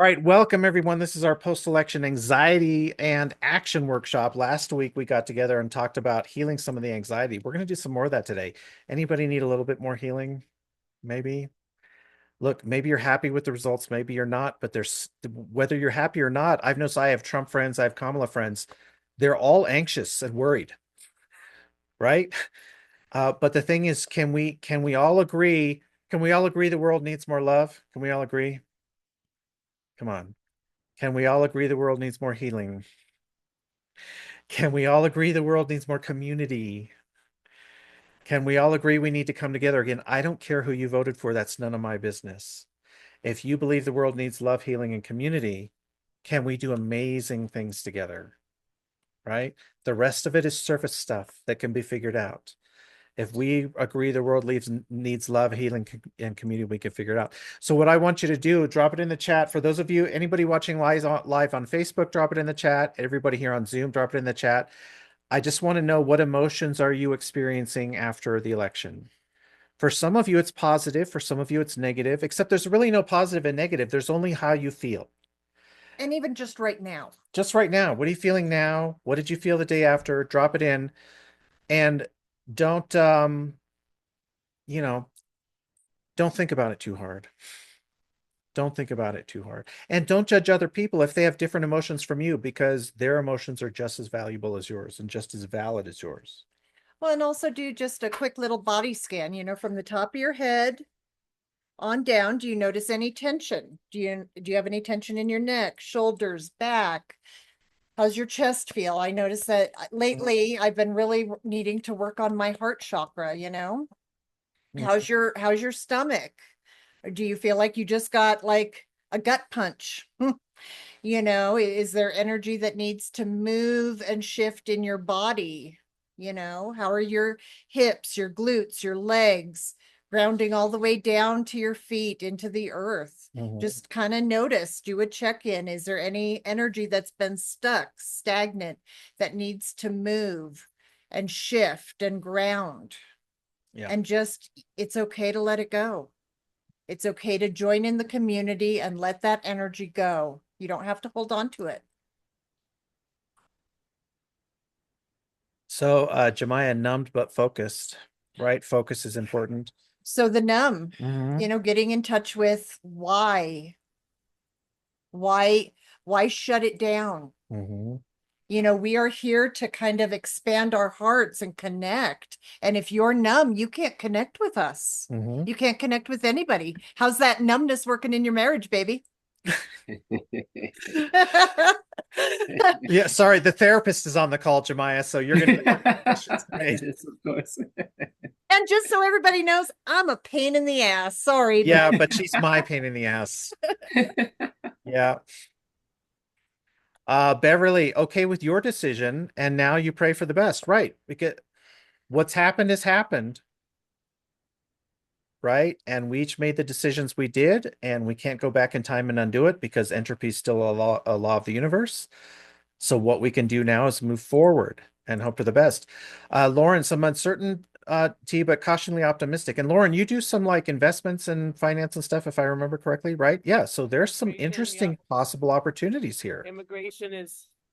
All right, welcome everyone. This is our post-election anxiety and action workshop. Last week we got together and talked about healing some of the anxiety. We're going to do some more of that today. Anybody need a little bit more healing? Maybe. Look, maybe you're happy with the results, maybe you're not, but there's whether you're happy or not, I've noticed I have Trump friends, I have Kamala friends. They're all anxious and worried, right? But the thing is, can we all agree? Can we all agree the world needs more love? Can we all agree? Come on. Can we all agree the world needs more healing? Can we all agree the world needs more community? Can we all agree we need to come together again? I don't care who you voted for. That's none of my business. If you believe the world needs love, healing, and community, can we do amazing things together? Right? The rest of it is surface stuff that can be figured out. If we agree the world needs love, healing, and community, we can figure it out. So what I want you to do, drop it in the chat. For those of you, anybody watching live on Facebook, drop it in the chat. Everybody here on Zoom, drop it in the chat. I just want to know, what emotions are you experiencing after the election? For some of you, it's positive. For some of you, it's negative, except there's really no positive and negative. There's only how you feel. And even just right now. Just right now. What are you feeling now? What did you feel the day after? Drop it in. And don't, you know, don't think about it too hard. Don't think about it too hard. And don't judge other people if they have different emotions from you, because their emotions are just as valuable as yours and just as valid as yours. Well, and also do just a quick little body scan, from the top of your head on down. Do you notice any tension? Do you have any tension in your neck, shoulders, back? How's your chest feel? I noticed that lately I've been really needing to work on my heart chakra. How's your stomach? Or do you feel like you just got like a gut punch? Is there energy that needs to move and shift in your body? How are your hips, your glutes, your legs, grounding all the way down to your feet into the earth? Just kind of notice, do a check-in. Is there any energy that's been stuck, stagnant, that needs to move and shift and ground? Yeah. And just, it's okay to let it go. It's okay to join in the community and let that energy go. You don't have to hold on to it. So, Jemiah, numbed but focused, right? Focus is important. So the numb, getting in touch with why shut it down? We are here to kind of expand our hearts and connect. And if you're numb, you can't connect with us. You can't connect with anybody. How's that numbness working in your marriage, baby? Yeah, sorry, the therapist is on the call, Jemiah, so you're gonna Yes, of course. And just so everybody knows, I'm a pain in the ass. Sorry. Yeah, but she's my pain in the ass. Yeah. Beverly, okay with your decision, and now you pray for the best, right? Because what's happened has happened, right? And we each made the decisions we did, and we can't go back in time and undo it because entropy is still a law of the universe. So what we can do now is move forward and hope for the best. Lauren, some uncertainty, but cautionally optimistic. And Lauren, you do some like investments and finance and stuff, if I remember correctly, right? Yeah. So there's some interesting possible opportunities here. The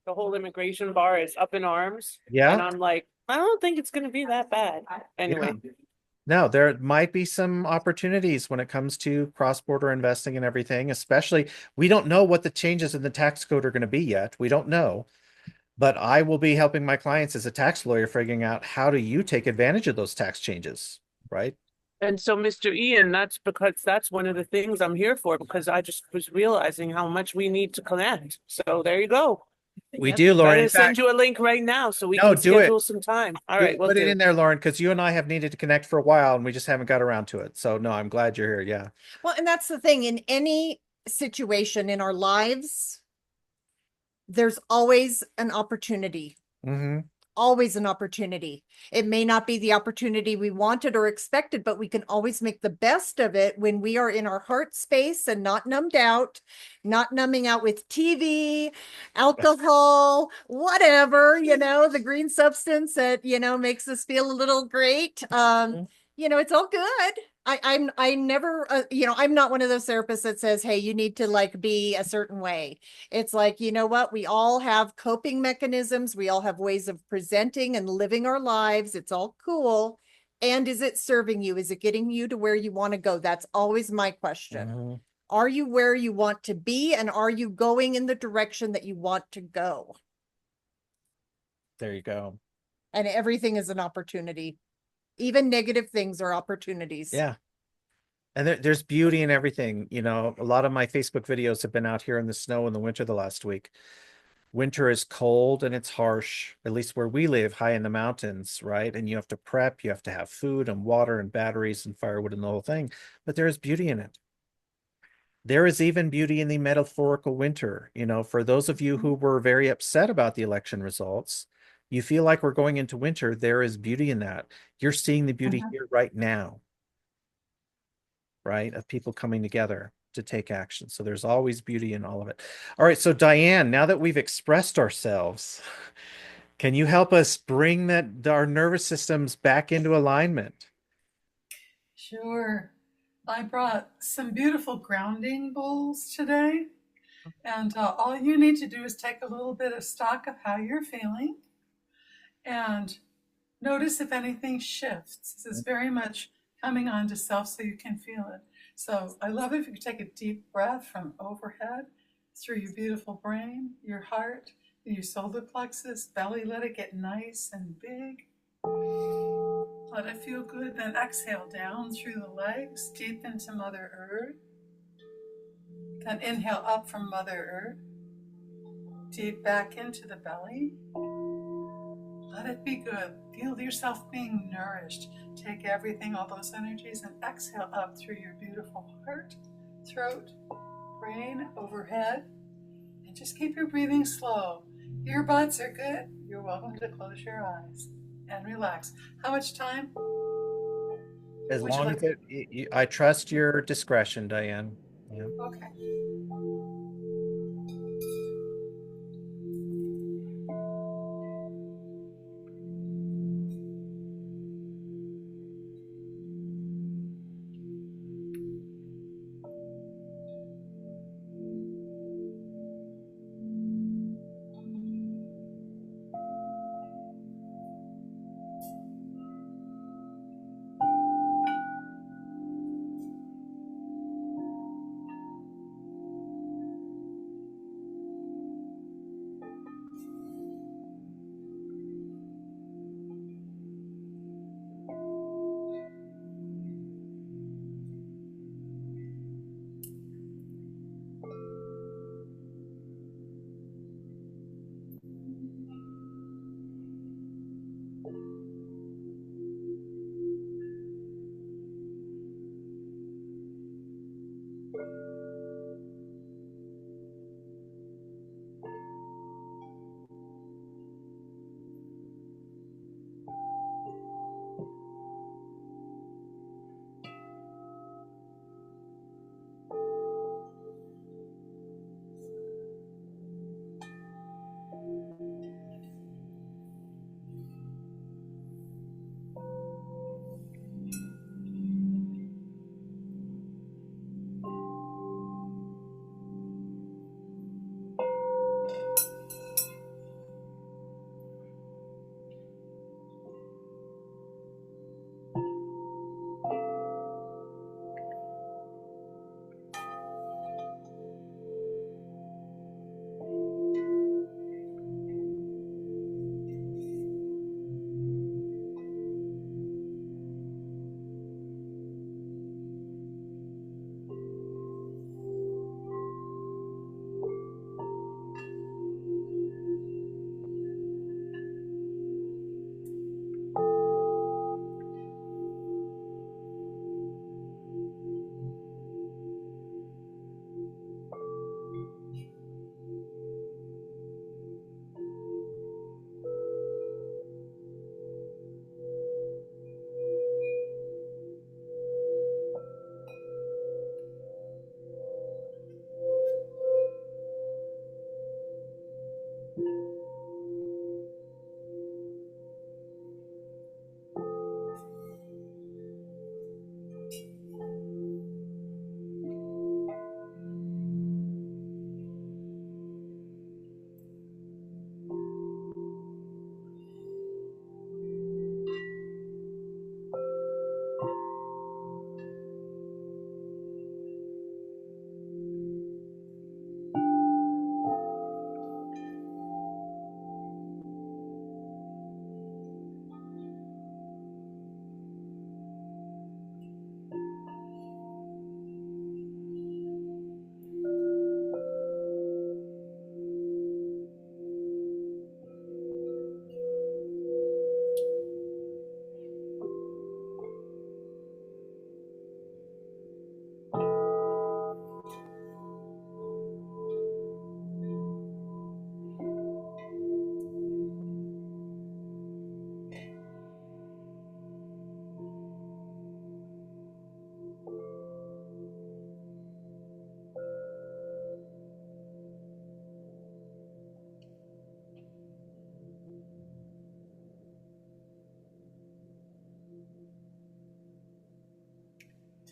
whole immigration bar is up in arms. Yeah. And I'm like, I don't think it's going to be that bad. Anyway. Yeah. No, there might be some opportunities when it comes to cross-border investing and everything, especially we don't know what the changes in the tax code are going to be yet. We don't know. But I will be helping my clients as a tax lawyer figuring out how do you take advantage of those tax changes, right? And so, Mr. Ian, that's one of the things I'm here for, because I just was realizing how much we need to connect. So there you go. We do, Lauren. I'm going to send you a link right now so we can schedule some time. All right, put it in there, Lauren, because you and I have needed to connect for a while and we just haven't got around to it. So no, I'm glad you're here. Yeah. Well, and that's the thing, in any situation in our lives, there's always an opportunity. Always an opportunity. It may not be the opportunity we wanted or expected, but we can always make the best of it when we are in our heart space and not numbed out, not numbing out with TV, alcohol, whatever, the green substance that, makes us feel a little great. It's all good. I never, I'm not one of those therapists that says, hey, you need to like be a certain way. It's like, you know what? We all have coping mechanisms. We all have ways of presenting and living our lives. It's all cool. And is it serving you? Is it getting you to where you want to go? That's always my question. Mhm. Are you where you want to be? And are you going in the direction that you want to go? There you go. And everything is an opportunity. Even negative things are opportunities. Yeah. And there's beauty in everything. You know, a lot of my Facebook videos have been out here in the snow in the winter the last week. Winter is cold and it's harsh, at least where we live, high in the mountains, right? And you have to prep, you have to have food and water and batteries and firewood and the whole thing. But there is beauty in it. There is even beauty in the metaphorical winter. You know, for those of you who were very upset about the election results, you feel like we're going into winter. There is beauty in that. You're seeing the beauty here right now, right? Of people coming together to take action. So there's always beauty in all of it. All right. So Diane, now that we've expressed ourselves, can you help us bring our nervous systems back into alignment? Sure. I brought some beautiful grounding bowls today. And all you need to do is take a little bit of stock of how you're feeling and notice if anything shifts. This is very much coming on to self so you can feel it. So I love it if you could take a deep breath from overhead through your beautiful brain, your heart, your solar plexus, belly, let it get nice and big. Let it feel good. Then exhale down through the legs, deep into Mother Earth. Then inhale up from Mother Earth, deep back into the belly. Let it be good. Feel yourself being nourished. Take everything, all those energies, and exhale up through your beautiful heart, throat, brain, overhead. And just keep your breathing slow. Earbuds are good. You're welcome to close your eyes and relax. How much time? As Would you long like- as I trust your discretion, Diane. Yeah. Okay.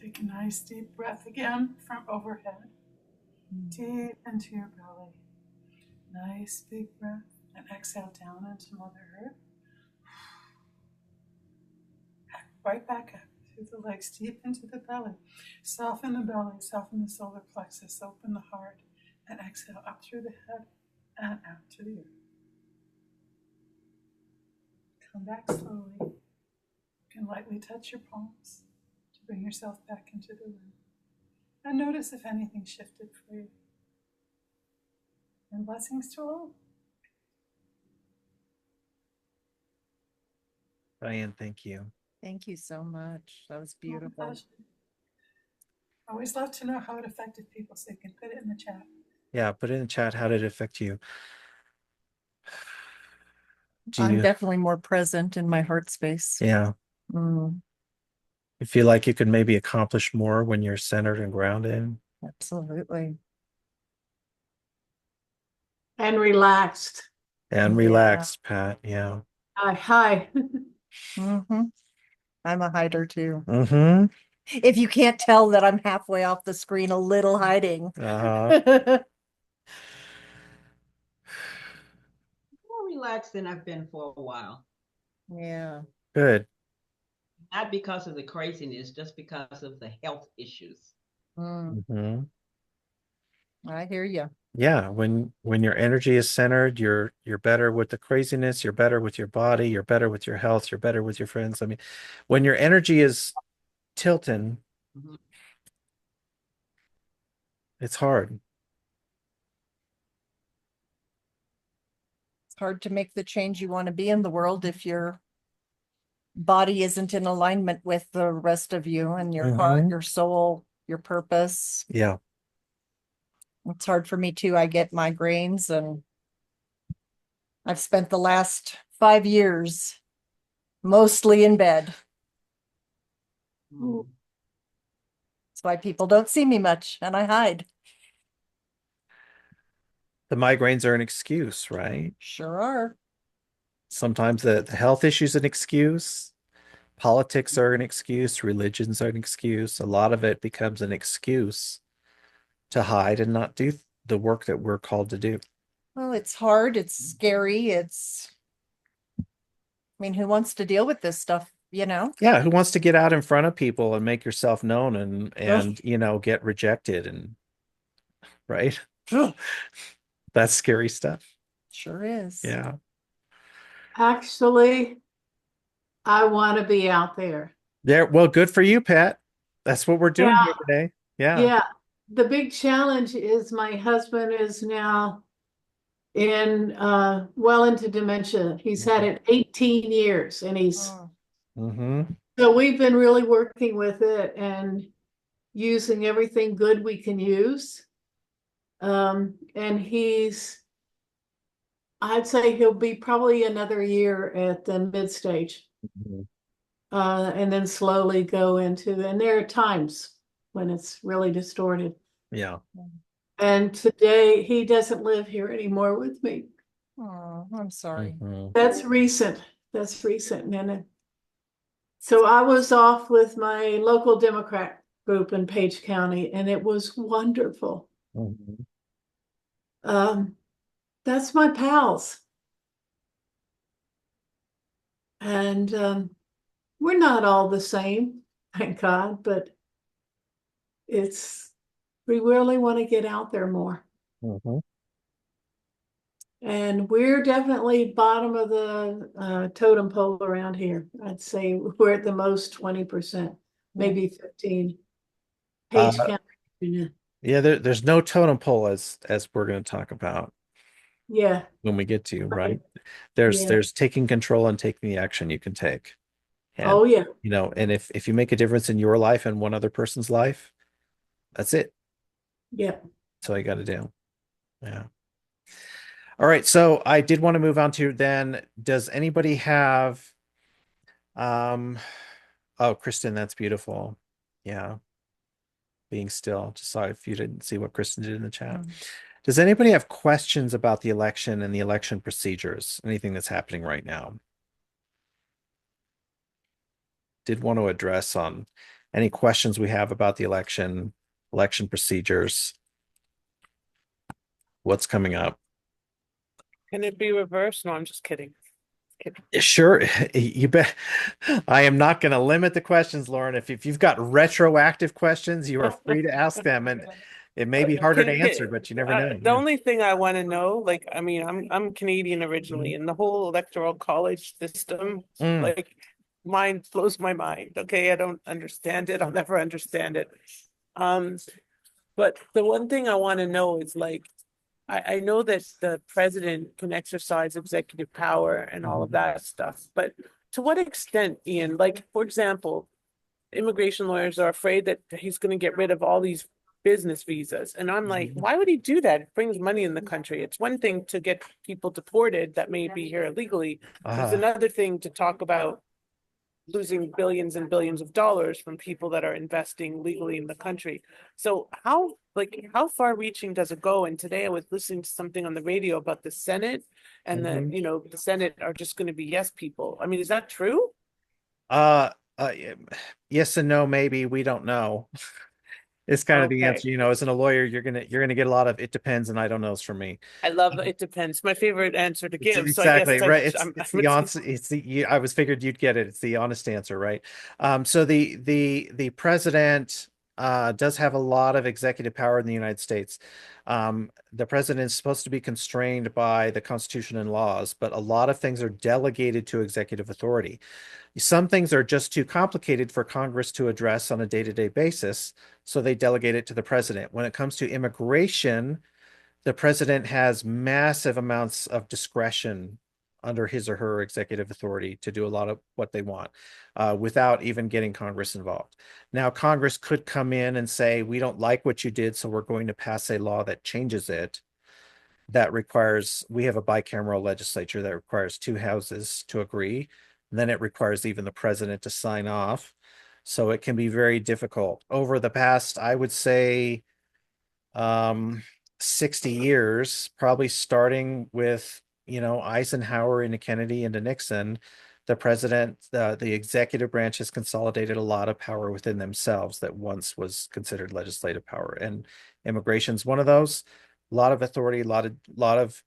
Take a nice deep breath again from overhead, deep into your belly. Nice big breath, and exhale down into Mother Earth. Right back up through the legs, deep into the belly. Soften the belly, soften the solar plexus, open the heart, and exhale up through the head and out to the earth. Come back slowly. You can lightly touch your palms to bring yourself back into the room. And notice if anything shifted for you. And blessings to all. Diane, thank you. Thank you so much. That was My beautiful. pleasure. I always love to know how it affected people, so you can put it in the chat. Yeah, put in the chat. How did it affect you? Do I'm you, definitely more present in my heart space. yeah, Mm, you feel like you can maybe accomplish more when you're centered and grounded? absolutely. And relaxed. And Yeah. relaxed, Pat. Yeah. Hi. Mm-hmm. I'm a hider too. Mm-hmm. If you can't tell that I'm halfway off the screen, a little hiding. Uh-huh. More relaxed than I've been for a while. Yeah. Good. Not because of the craziness, just because of the health issues. Mm, Mm-hmm. I hear you. Yeah, when your energy is centered, you're better with the craziness, you're better with your body, you're better with your health, you're better with your friends. I mean, when your energy is tilting, Mhm. it's hard. It's hard to make the change you want to be in the world if your body isn't in alignment with the rest of you and your heart, Mhm. your soul, your purpose. Yeah. It's hard for me too. I get migraines and I've spent the last 5 years mostly in bed. Mm. That's why people don't see me much and I hide. The migraines are an excuse, right? Sure are. Sometimes the health issue's an excuse, politics are an excuse, religions are an excuse. A lot of it becomes an excuse to hide and not do the work that we're called to do. Well, it's hard. It's scary. I mean, who wants to deal with this stuff, you know? Yeah, who wants to get out in front of people and make yourself known and get rejected and right? That's scary stuff. Sure is. Yeah. Actually, I want to be out there. There, well, good for you, Pat. That's what we're doing here today. Yeah. Yeah. The big challenge is my husband is now well into dementia. He's had it 18 years and Oh, Mm-hmm. so we've been really working with it and using everything good we can use. And I'd say he'll be probably another year at the mid stage. And then slowly go and there are times when it's really distorted. Yeah. And today he doesn't live here anymore with me. oh, I'm sorry. Mhm. That's recent. And so I was off with my local Democrat group in Page County, and it was wonderful. Mhm. That's my pals. And we're not all the same, thank God, but we really want to get out there more. Mhm. And we're definitely bottom of the totem pole around here. I'd say we're at the most 20%, maybe 15. Page County, Virginia. Yeah, there's no totem pole as we're going to talk about Yeah, when we get to, right? Yeah. There's taking control and taking the action you can take. And, oh yeah, and if you make a difference in your life and one other person's life, that's it. yeah. That's all you got to do. Yeah. All right. So I did want to move on to then, does anybody have, oh, Kristen, that's beautiful. Yeah. Being still. Just saw if you didn't see what Kristen did in the chat. Does anybody have questions about the election and the election procedures? Anything that's happening right now? Did want to address on any questions we have about the election procedures, what's coming up. Can it be reversed? No, I'm just kidding. Sure, you bet. I am not going to limit the questions, Lauren. If you've got retroactive questions, you are free to ask them, and it may be harder to answer, but you never know. The only thing I want to know, like, I mean, I'm Canadian originally, and the whole electoral college system, Mm. like, mine blows my mind. Okay, I don't understand it. I'll never understand it. But the one thing I want to know is, like, I know that the president can exercise executive power and all of that stuff, but to what extent, Ian? Like, for example, immigration lawyers are afraid that he's going to get rid of all these business visas. And I'm like, why would he do that? It brings money in the country. It's one thing to get people deported that may be here illegally. It's another thing to talk about losing billions and billions of dollars from people that are investing legally in the country. So how far reaching does it go? And today I was listening to something on the radio about the Senate and the Senate are just going to be yes people. I mean, is that true? Yes and no, maybe. We don't know. It's kind of the answer, as in a lawyer, you're gonna get a lot of it depends and I don't knows from me. I love it depends. My favorite answer to give. Exactly, so I guess right. It's the answer. I was figured you'd get it. It's the honest answer, right? So the president does have a lot of executive power in the United States. The president is supposed to be constrained by the Constitution and laws, but a lot of things are delegated to executive authority. Some things are just too complicated for Congress to address on a day-to-day basis, so they delegate it to the president. When it comes to immigration, the president has massive amounts of discretion under his or her executive authority to do a lot of what they want without even getting Congress involved. Now, Congress could come in and say, we don't like what you did, so we're going to pass a law that changes it. That requires, we have a bicameral legislature that requires 2 houses to agree. Then it requires even the president to sign off. So it can be very difficult. Over the past, I would say, 60 years, probably starting with, Eisenhower into Kennedy into Nixon, the president, the executive branch has consolidated a lot of power within themselves that once was considered legislative power. And immigration's one of those. A lot of authority, a lot of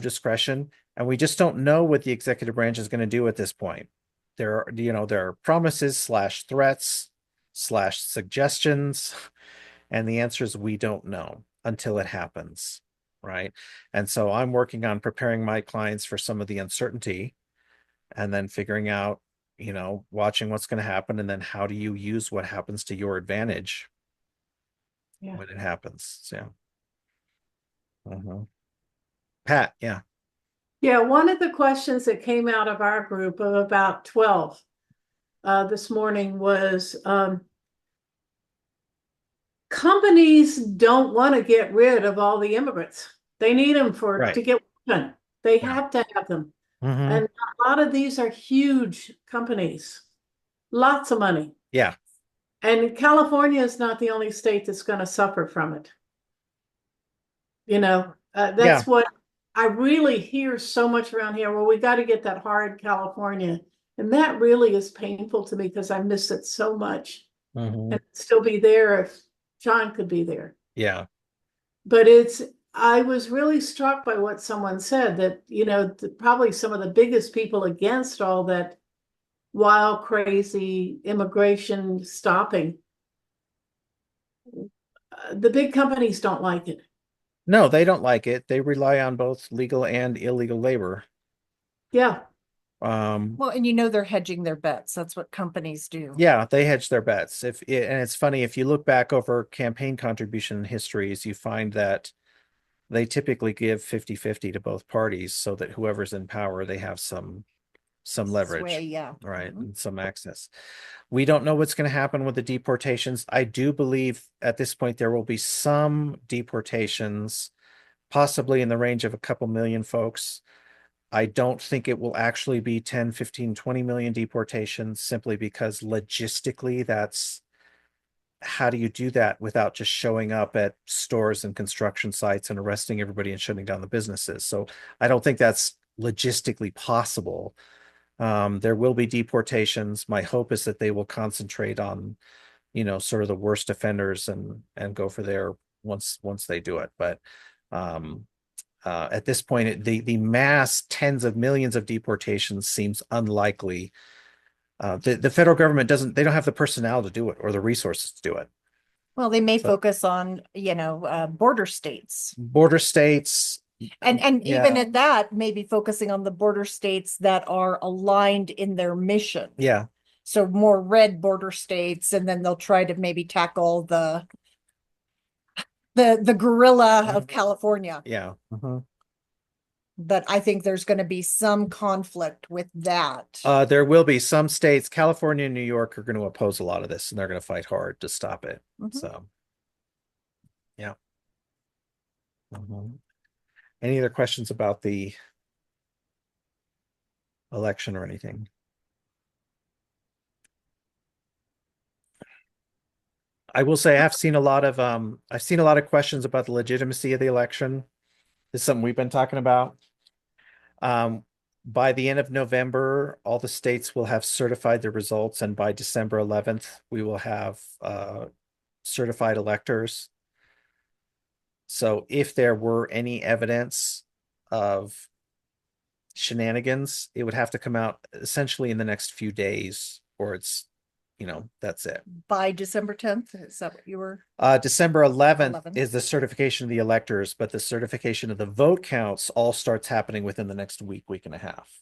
discretion. And we just don't know what the executive branch is going to do at this point. There are promises / threats / suggestions, and the answer is we don't know until it happens, right? And so I'm working on preparing my clients for some of the uncertainty, and then figuring out, watching what's going to happen, and then how do you use what happens to your advantage when it happens. So, Pat, yeah. Yeah, one of the questions that came out of our group of about 12 this morning was companies don't want to get rid of all the immigrants. They need them to get done. They have to have them. And a lot of these are huge companies, lots of money. Yeah. And California is not the only state that's going to suffer from it. That's what I really hear so much around here. Well, we got to get that hard California. And that really is painful to me because I miss it so much. And still be there if John could be there. Yeah. But I was really struck by what someone said that, probably some of the biggest people against all that wild, crazy immigration stopping, the big companies don't like it. No, they don't like it. They rely on both legal and illegal labor. Yeah. Well, and they're hedging their bets. That's what companies do. Yeah, they hedge their bets. And it's funny, if you look back over campaign contribution histories, you find that they typically give 50-50 to both parties, so that whoever's in power, they have some leverage. Sway, right, and some access. We don't know what's going to happen with the deportations. I do believe at this point there will be some deportations, possibly in the range of a couple million folks. I don't think it will actually be 10, 15, 20 million deportations, simply because logistically, that's, how do you do that without just showing up at stores and construction sites and arresting everybody and shutting down the businesses? So I don't think that's logistically possible. There will be deportations. My hope is that they will concentrate on, sort of the worst offenders and go for there once they do it. But at this point, the mass tens of millions of deportations seems unlikely. The federal government they don't have the personnel to do it or the resources to do it. Well, they may So- focus on, border states. Border states, And even Yeah. at that, maybe focusing on the border states that are aligned in their mission. yeah, So more red border states, and then they'll try to maybe tackle the gorilla of California. yeah. But I think there's going to be some conflict with that. There will be some states, California and New York, are going to oppose a lot of this, and they're going to fight hard to stop it. Mhm. So, yeah. Mhm. Any other questions about the election or anything? I will say I've seen a lot of questions about the legitimacy of the election. This is something we've been talking about. By the end of November, all the states will have certified their results, and by December 11th, we will have certified electors. So if there were any evidence of shenanigans, it would have to come out essentially in the next few days, or it's, that's it. By December 10th, is that what you were? December 11th 11th. is the certification of the electors, but the certification of the vote counts all starts happening within the next week and a half.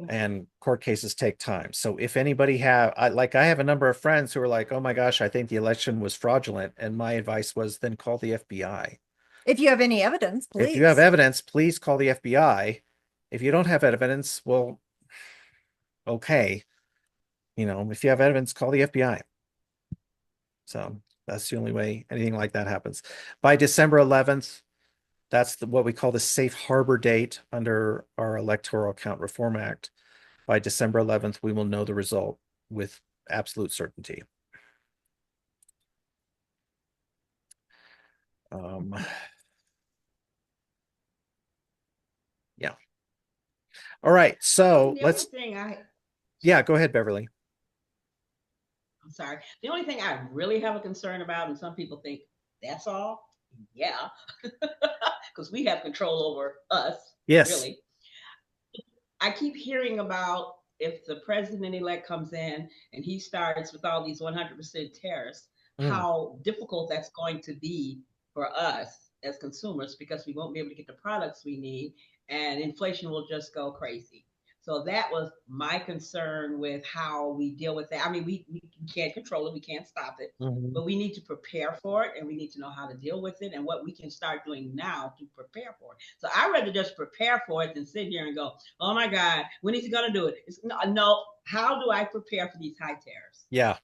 And court cases take time. So if anybody I have a number of friends who are like, oh my gosh, I think the election was fraudulent. And my advice was then call the FBI. If you have any evidence, please. If you have evidence, please call the FBI. If you don't have evidence, well, okay. If you have evidence, call the FBI. So that's the only way anything like that happens. By December 11th, that's what we call the safe harbor date under our Electoral Count Reform Act. By December 11th, we will know the result with absolute certainty. Yeah. All right. So The only thing go ahead, Beverly. I'm sorry. The only thing I really have a concern about, and some people think that's all. Yeah, because we have control over us. Yes. Really. I keep hearing about if the president-elect comes in and he starts with all these 100% tariffs, how difficult that's going to be for us as consumers, because we won't be able to get the products we need and inflation will just go crazy. So that was my concern with how we deal with that. I mean, we can't control it, we can't stop it, but we need to prepare for it, and we need to know how to deal with it and what we can start doing now to prepare for it. So I'd rather just prepare for it than sit here and go, oh my God, when is he going to do it? No, how do I prepare for these high tariffs? Yeah.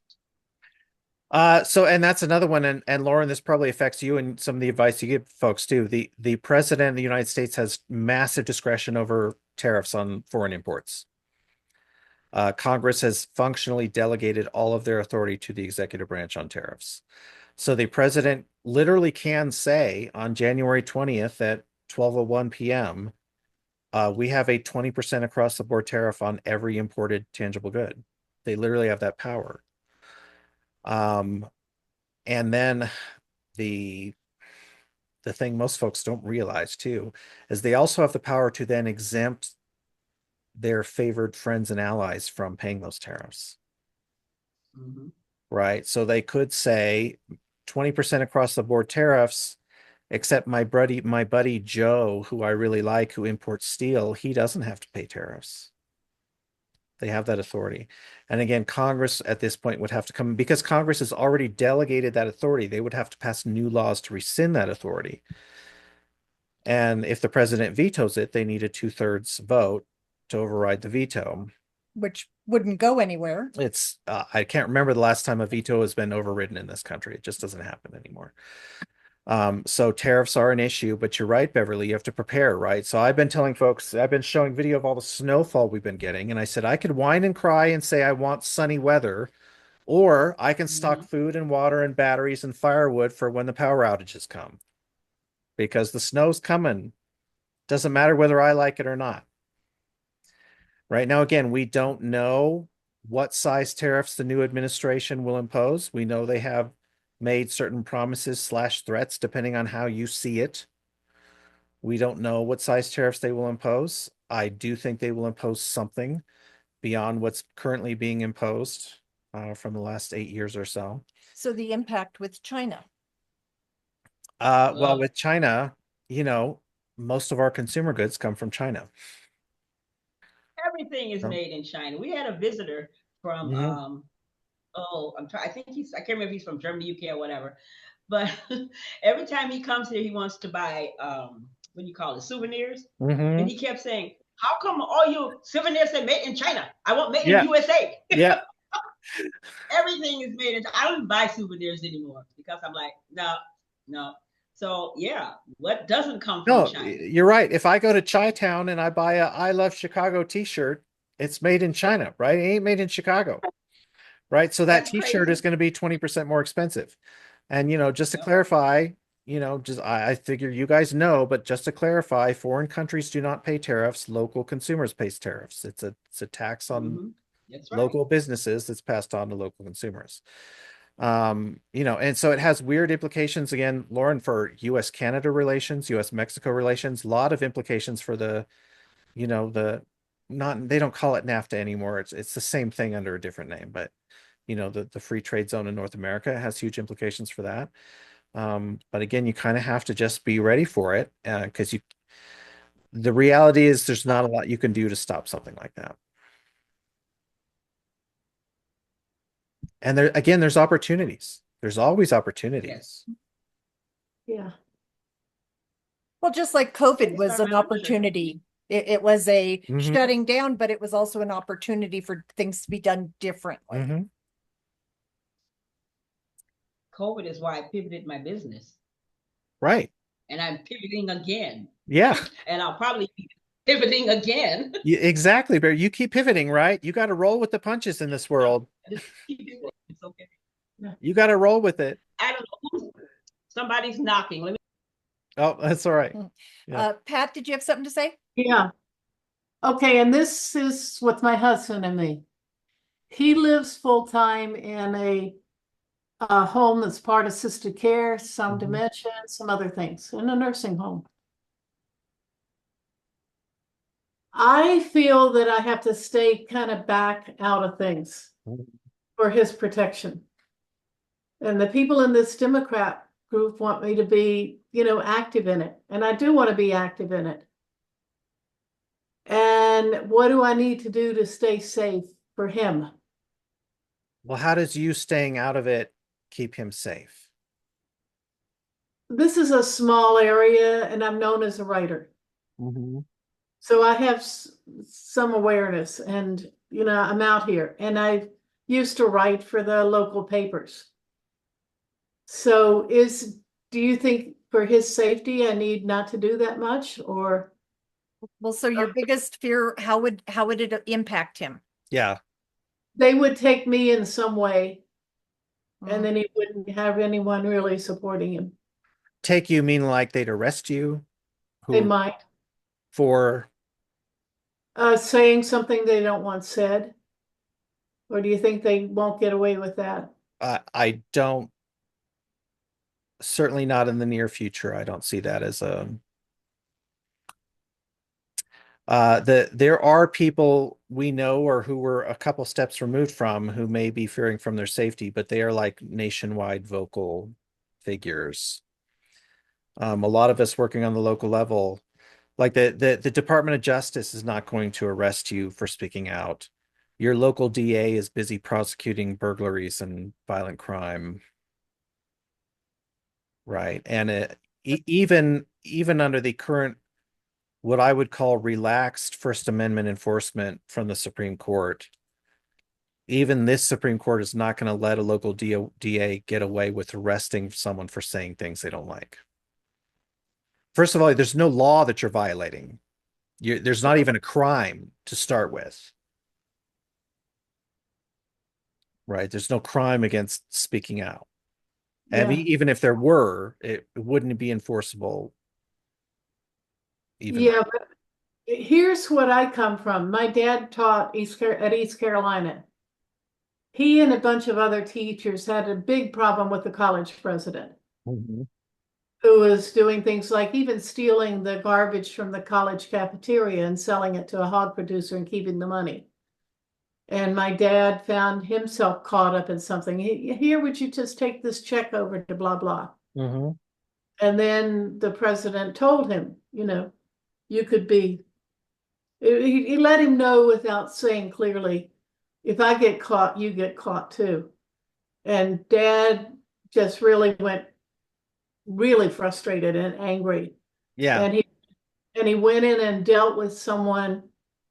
And that's another one. And Lauren, this probably affects you and some of the advice you give folks too. The president of the United States has massive discretion over tariffs on foreign imports. Congress has functionally delegated all of their authority to the executive branch on tariffs. So the president literally can say on January 20th at 12:01 p.m., we have a 20% across the board tariff on every imported tangible good. They literally have that power. And then the thing most folks don't realize too is they also have the power to then exempt their favored friends and allies from paying those tariffs. Right? So they could say 20% across the board tariffs, except my buddy Joe, who I really like, who imports steel, he doesn't have to pay tariffs. They have that authority. And again, Congress at this point would have to come, because Congress has already delegated that authority. They would have to pass new laws to rescind that authority. And if the president vetoes it, they need a 2/3 vote to override the veto. Which wouldn't go anywhere. It's I can't remember the last time a veto has been overridden in this country. It just doesn't happen anymore. So tariffs are an issue, but you're right, Beverly, you have to prepare, right? So I've been telling folks, I've been showing video of all the snowfall we've been getting. And I said, I could whine and cry and say, I want sunny weather, or I can stock food and water and batteries and firewood for when the power outages come, because the snow's coming. Doesn't matter whether I like it or not. Right now, again, we don't know what size tariffs the new administration will impose. We know they have made certain promises / threats, depending on how you see it. We don't know what size tariffs they will impose. I do think they will impose something beyond what's currently being imposed from the last 8 years or so. So the impact with China. Well, with China, most of our consumer goods come from China. Everything is made in China. We had a visitor from I think I can't remember if he's from Germany, UK, or whatever. But every time he comes here, he wants to buy what do you call it, souvenirs. And he kept saying, how come all your souvenirs say made in China? I want made in USA. Yeah. Everything is made in I don't even buy souvenirs anymore because I'm like, no. So yeah, what doesn't come from China? You're right. If I go to Chi-Town and I buy a I Love Chicago t-shirt, it's made in China, right? It ain't made in Chicago. Right. So that t-shirt is going to be 20% more expensive. And just to clarify, I figure you guys know, but just to clarify, foreign countries do not pay tariffs. Local consumers pay tariffs. It's a tax on local businesses that's passed on to local consumers. And so it has weird implications again, Lauren, for US-Canada relations, US-Mexico relations, a lot of implications for they don't call it NAFTA anymore. It's the same thing under a different name, but the free trade zone in North America has huge implications for that. But again, you kind of have to just be ready for it because the reality is there's not a lot you can do to stop something like that. And there's opportunities. There's always opportunities. Yeah. Well, just like COVID was an opportunity. It was a shutting down, but it was also an opportunity for things to be done differently. COVID is why I pivoted my business. Right. And I'm pivoting again. Yeah. And I'll probably be pivoting again. Exactly, Barry. You keep pivoting, right? You got to roll with the punches in this world. It's okay. You got to roll with it. I don't know. Somebody's knocking. Oh, that's all right. Yeah. Pat, did you have something to say? Yeah. Okay, and this is with my husband and me. He lives full-time in a home that's part assisted care, some dementia, some other things, in a nursing home. I feel that I have to stay kind of back out of things for his protection. And the people in this Democrat group want me to be, active in it. And I do want to be active in it. And what do I need to do to stay safe for him? Well, how does you staying out of it keep him safe? This is a small area and I'm known as a writer. So I have some awareness and, I'm out here and I used to write for the local papers. So do you think for his safety, I need not to do that much or? Well, so your biggest fear, how would it impact him? Yeah. They would take me in some way and then he wouldn't have anyone really supporting him. Take you mean like they'd arrest you? They might. For? Saying something they don't want said. Or do you think they won't get away with that? I don't. Certainly not in the near future. I don't see that as there are people we know or who were a couple steps removed from who may be fearing from their safety, but they are like nationwide vocal figures. A lot of us working on the local level, like the Department of Justice is not going to arrest you for speaking out. Your local DA is busy prosecuting burglaries and violent crime. Right. And even under the current, what I would call relaxed First Amendment enforcement from the Supreme Court, even this Supreme Court is not going to let a local DA get away with arresting someone for saying things they don't like. First of all, there's no law that you're violating. There's not even a crime to start with. Right. There's no crime against speaking out. And even if there were, it wouldn't be enforceable. Here's what I come from. My dad taught at East Carolina. He and a bunch of other teachers had a big problem with the college president, Mhm. who was doing things like even stealing the garbage from the college cafeteria and selling it to a hog producer and keeping the money. And my dad found himself caught up in something. Here, would you just take this check over to blah, blah? Mhm. And then the president told him, you could be, he let him know without saying clearly, if I get caught, you get caught too. And dad just really went really frustrated and angry. Yeah. And he went in and dealt with someone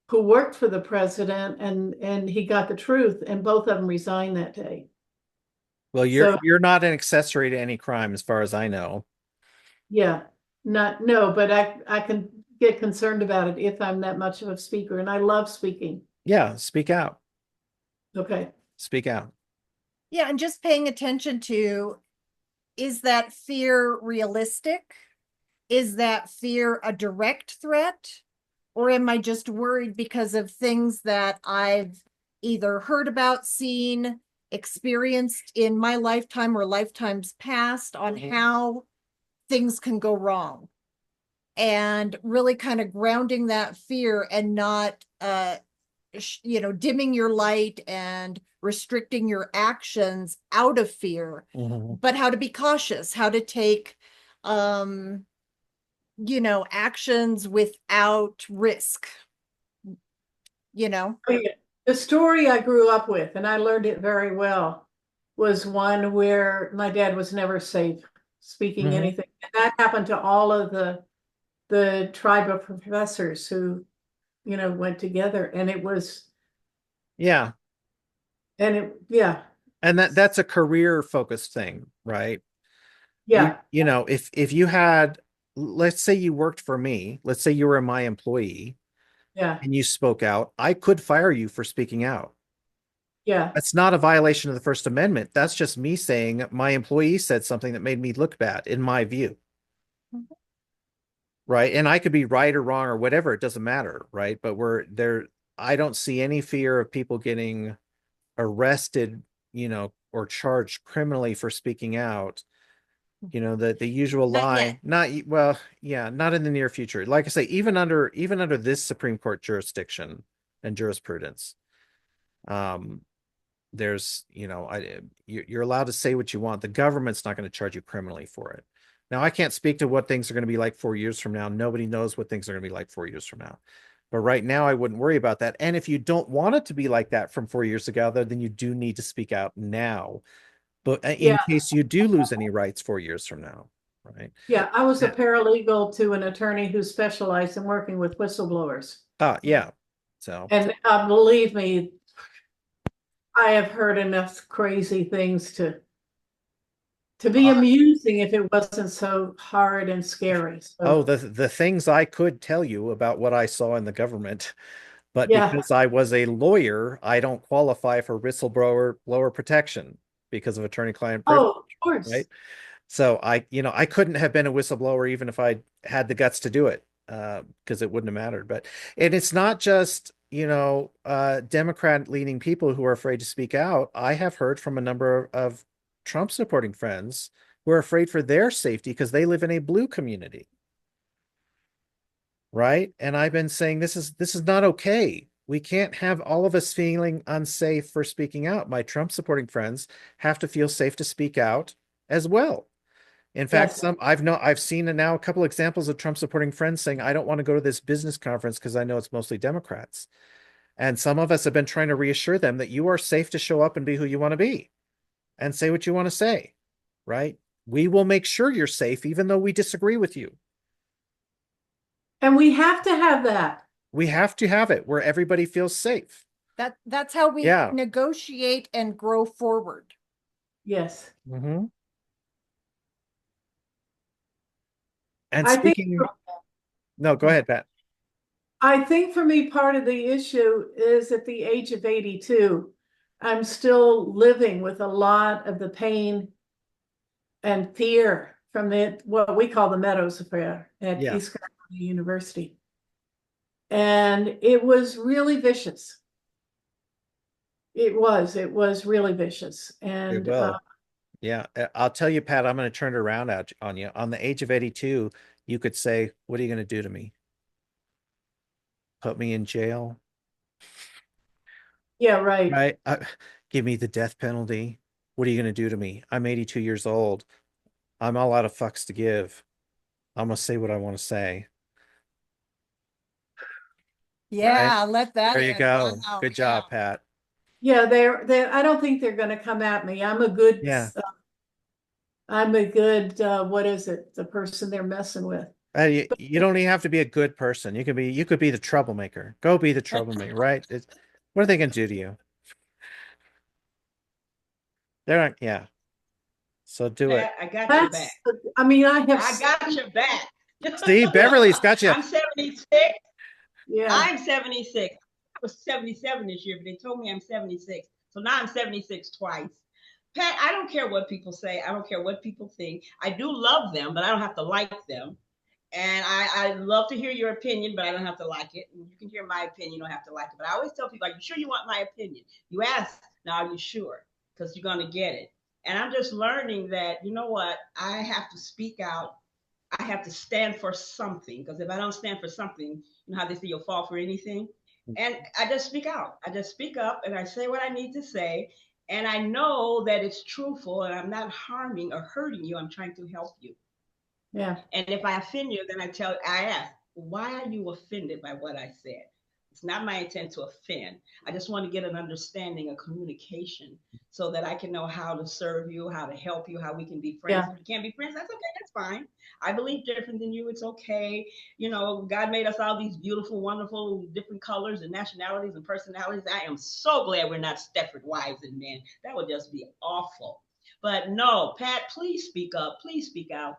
who worked for the president, and he got the truth, and both of them resigned that day. Well, you're not an accessory to any crime as far as I know. Yeah, but I can get concerned about it if I'm that much of a speaker, and I love speaking. Yeah, speak out. Okay. Speak out. Yeah, and just paying attention to, is that fear realistic? Is that fear a direct threat? Or am I just worried because of things that I've either heard about, seen, experienced in my lifetime or lifetimes past on how things can go wrong? And really kind of grounding that fear and not, dimming your light and restricting your actions out of fear, Mhm. but how to be cautious, how to take, actions without risk, The story I grew up with, and I learned it very well, was one where my dad was never safe speaking Mhm. anything. And that happened to all of the tribe of professors who, went together, and it was, Yeah. yeah, And that's a career focused thing, right? yeah, If you had, let's say you worked for me, let's say you were my employee yeah, and you spoke out, I could fire you for speaking out. yeah. That's not a violation of the First Amendment. That's just me saying my employee said something that made me look bad in my view. Right. And I could be right or wrong or whatever. It doesn't matter. Right. But we're there. I don't see any fear of people getting arrested, or charged criminally for speaking out. The usual Not lie, yet. not in the near future. Like I say, even under this Supreme Court jurisdiction and jurisprudence, um, there's, you're allowed to say what you want. The government's not going to charge you criminally for it. Now, I can't speak to what things are going to be like 4 years from now. Nobody knows what things are going to be like 4 years from now. But right now, I wouldn't worry about that. And if you don't want it to be like that from 4 years ago, then you do need to speak out now. But in Yeah. case you do lose any rights 4 years from now, right? Yeah, I was a paralegal to an attorney who specialized in working with whistleblowers. Yeah. So, And believe me, I have heard enough crazy things to be amusing if it wasn't so hard and scary. So, the things I could tell you about what I saw in the government, but yeah. because I was a lawyer, I don't qualify for blower protection because of attorney-client privilege, Oh, of course. right? So I couldn't have been a whistleblower even if I had the guts to do it, because it wouldn't have mattered. And it's not just, Democrat-leaning people who are afraid to speak out. I have heard from a number of Trump supporting friends who are afraid for their safety because they live in a blue community. Right. And I've been saying this is not okay. We can't have all of us feeling unsafe for speaking out. My Trump supporting friends have to feel safe to speak out as well. In fact, Yes. I've seen now a couple examples of Trump supporting friends saying, I don't want to go to this business conference because I know it's mostly Democrats. And some of us have been trying to reassure them that you are safe to show up and be who you want to be and say what you want to say, right? We will make sure you're safe, even though we disagree with you. And we have to have that. We have to have it where everybody feels safe. That's how we Yeah. negotiate and grow forward. Yes. Mm-hmm. And I think speaking, no, go ahead, Pat. I think for me, part of the issue is at the age of 82, I'm still living with a lot of the pain and fear from what we call the Meadows affair at Yeah. East Carolina University. And it was really vicious. It was really vicious. It And will. Yeah. I'll tell you, Pat, I'm going to turn it around on you. On the age of 82, you could say, what are you going to do to me? Put me in jail? yeah, right. Right? Give me the death penalty. What are you going to do to me? I'm 82 years old. I'm all out of fucks to give. I'm going to say what I want to say. Yeah, let that There you in. go. Wow, Good job, Pat. Yeah, I don't think they're going to come at me. I'm a good, Yeah. what is it? The person they're messing with. You don't even have to be a good person. You could be the troublemaker. Go be the troublemaker, right? What are they going to do to you? They're not, yeah. So do it. Pat, I got your back. I mean, I have. I got your back. See, Beverly's got you. I'm 76. Yeah. I'm 76. I was 77 this year, but they told me I'm 76. So now I'm 76 twice. Pat, I don't care what people say. I don't care what people think. I do love them, but I don't have to like them. And I love to hear your opinion, but I don't have to like it. And you can hear my opinion, you don't have to like it. But I always tell people, are you sure you want my opinion? You ask, now are you sure? Because you're going to get it. And I'm just learning that, you know what? I have to speak out. I have to stand for something. Because if I don't stand for something, you know how they say you'll fall for anything? And I just speak out. I just speak up and I say what I need to say. And I know that it's truthful and I'm not harming or hurting you. I'm trying to help you. Yeah. And if I offend you, then I ask, why are you offended by what I said? It's not my intent to offend. I just want to get an understanding of communication so that I can know how to serve you, how to help you, how we can be friends. Yeah. If we can't be friends, that's okay. That's fine. I believe different than you. It's okay. You know, God made us all these beautiful, wonderful, different colors and nationalities and personalities. I am so glad we're not Stepford wives and men. That would just be awful. But no, Pat, please speak up. Please speak out.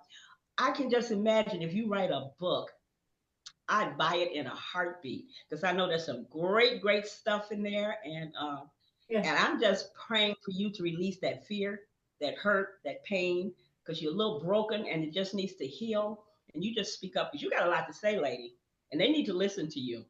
I can just imagine if you write a book, I'd buy it in a heartbeat because I know there's some great, great stuff in there. Yeah. And I'm just praying for you to release that fear, that hurt, that pain, because you're a little broken and it just needs to heal. And you just speak up because you got a lot to say, lady, and they need to listen to you.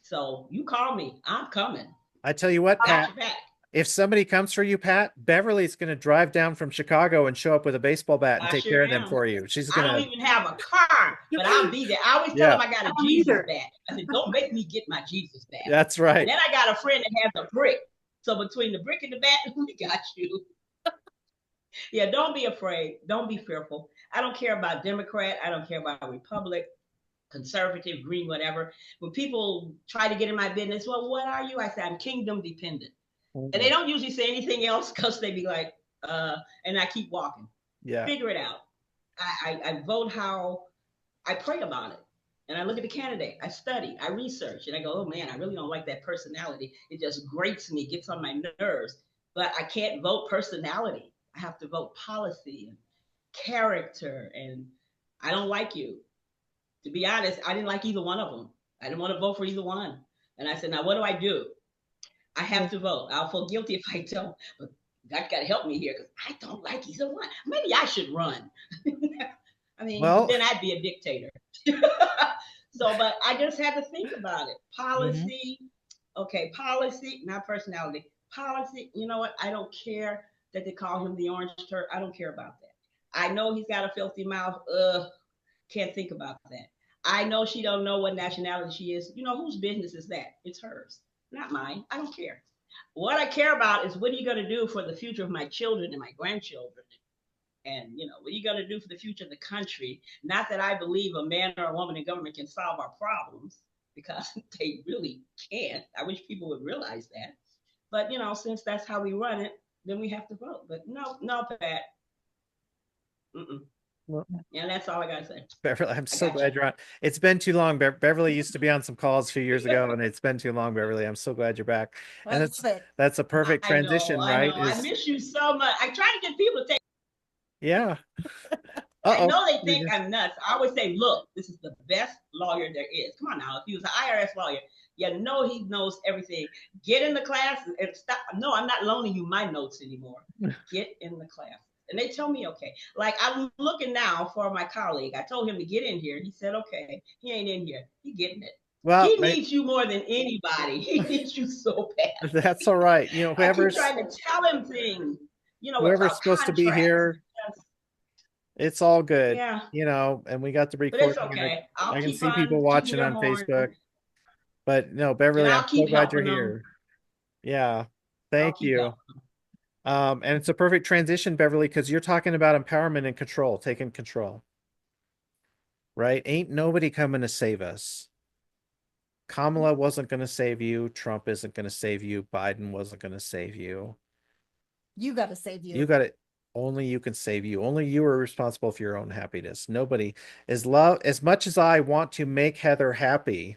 So you call me, I'm coming. I tell you what, I got Pat, your back. if somebody comes for you, Pat, Beverly's going to drive down from Chicago and show up with a baseball bat and I take sure care of them am. for you. She's I going don't to, even have a car, but I'll be there. I always tell Yeah. them I got a I don't Jesus either. bat. I said, don't make me get my Jesus bat. that's And right. then I got a friend that has a brick. So between the brick and the bat, we got you. Yeah, don't be afraid. Don't be fearful. I don't care about Democrat. I don't care about Republic, conservative, green, whatever. When people try to get in my business, well, what are you? I say, I'm kingdom dependent. And they don't usually say anything else because they be like, and I keep walking. Yeah. Figure it out. I vote how I pray about it. And I look at the candidate, I study, I research, and I go, oh man, I really don't like that personality. It just grates me, gets on my nerves. But I can't vote personality. I have to vote policy and character. And I don't like you. To be honest, I didn't like either one of them. I didn't want to vote for either one. And I said, now what do I do? I have to vote. I'll feel guilty if I don't. But God got to help me here because I don't like either one. Maybe I should run. I mean, Well, then I'd be a dictator. So, but I just had to think about it. Policy, okay, policy, not personality. Policy, you know what? I don't care that they call him the orange turd. I don't care about that. I know he's got a filthy mouth. Can't think about that. I know she don't know what nationality she is. You know, whose business is that? It's hers, not mine. I don't care. What I care about is what are you going to do for the future of my children and my grandchildren? And, you know, what are you going to do for the future of the country? Not that I believe a man or a woman in government can solve our problems, because they really can't. I wish people would realize that. But, you know, since that's how we run it, then we have to vote. But no, Pat. Mm-mm. Well, Yeah, that's all I got to say. Beverly, I'm so got glad you. you're on. It's been too long. Beverly used to be on some calls a few years ago, and it's been too long, Beverly. I'm so glad you're back. I And love it. that's a perfect transition, I right? know. I miss you so much. I try to get people to take. Yeah. I know they think I'm nuts. I always say, look, this is the best lawyer there is. Come on now. If he was an IRS lawyer, you know he knows everything. Get in the class and stop. No, I'm not loaning you my notes anymore. Get in the class. And they tell me, okay. Like, I'm looking now for my colleague. I told him to get in here. He said, okay. He ain't in here. He getting it. Well, He needs you more than anybody. He needs you so bad. that's all right. You know, I keep whoever's trying to tell him things, whoever's about supposed to be contracts. here, Yes. it's all good. Yeah, You know, and we got the but it's recording. okay. I'll I can keep see on people tooting watching your on horn, Facebook. But no, and Beverly, I'm I'll so keep glad you're helping them. here. Yeah. I'll Thank keep you. helping them. And it's a perfect transition, Beverly, because you're talking about empowerment and control, taking control. Right? Ain't nobody coming to save us. Kamala wasn't going to save you. Trump isn't going to save you. Biden wasn't going to save you. You got to save you. You got it. Only you can save you. Only you are responsible for your own happiness. Nobody is love as much as I want to make Heather happy.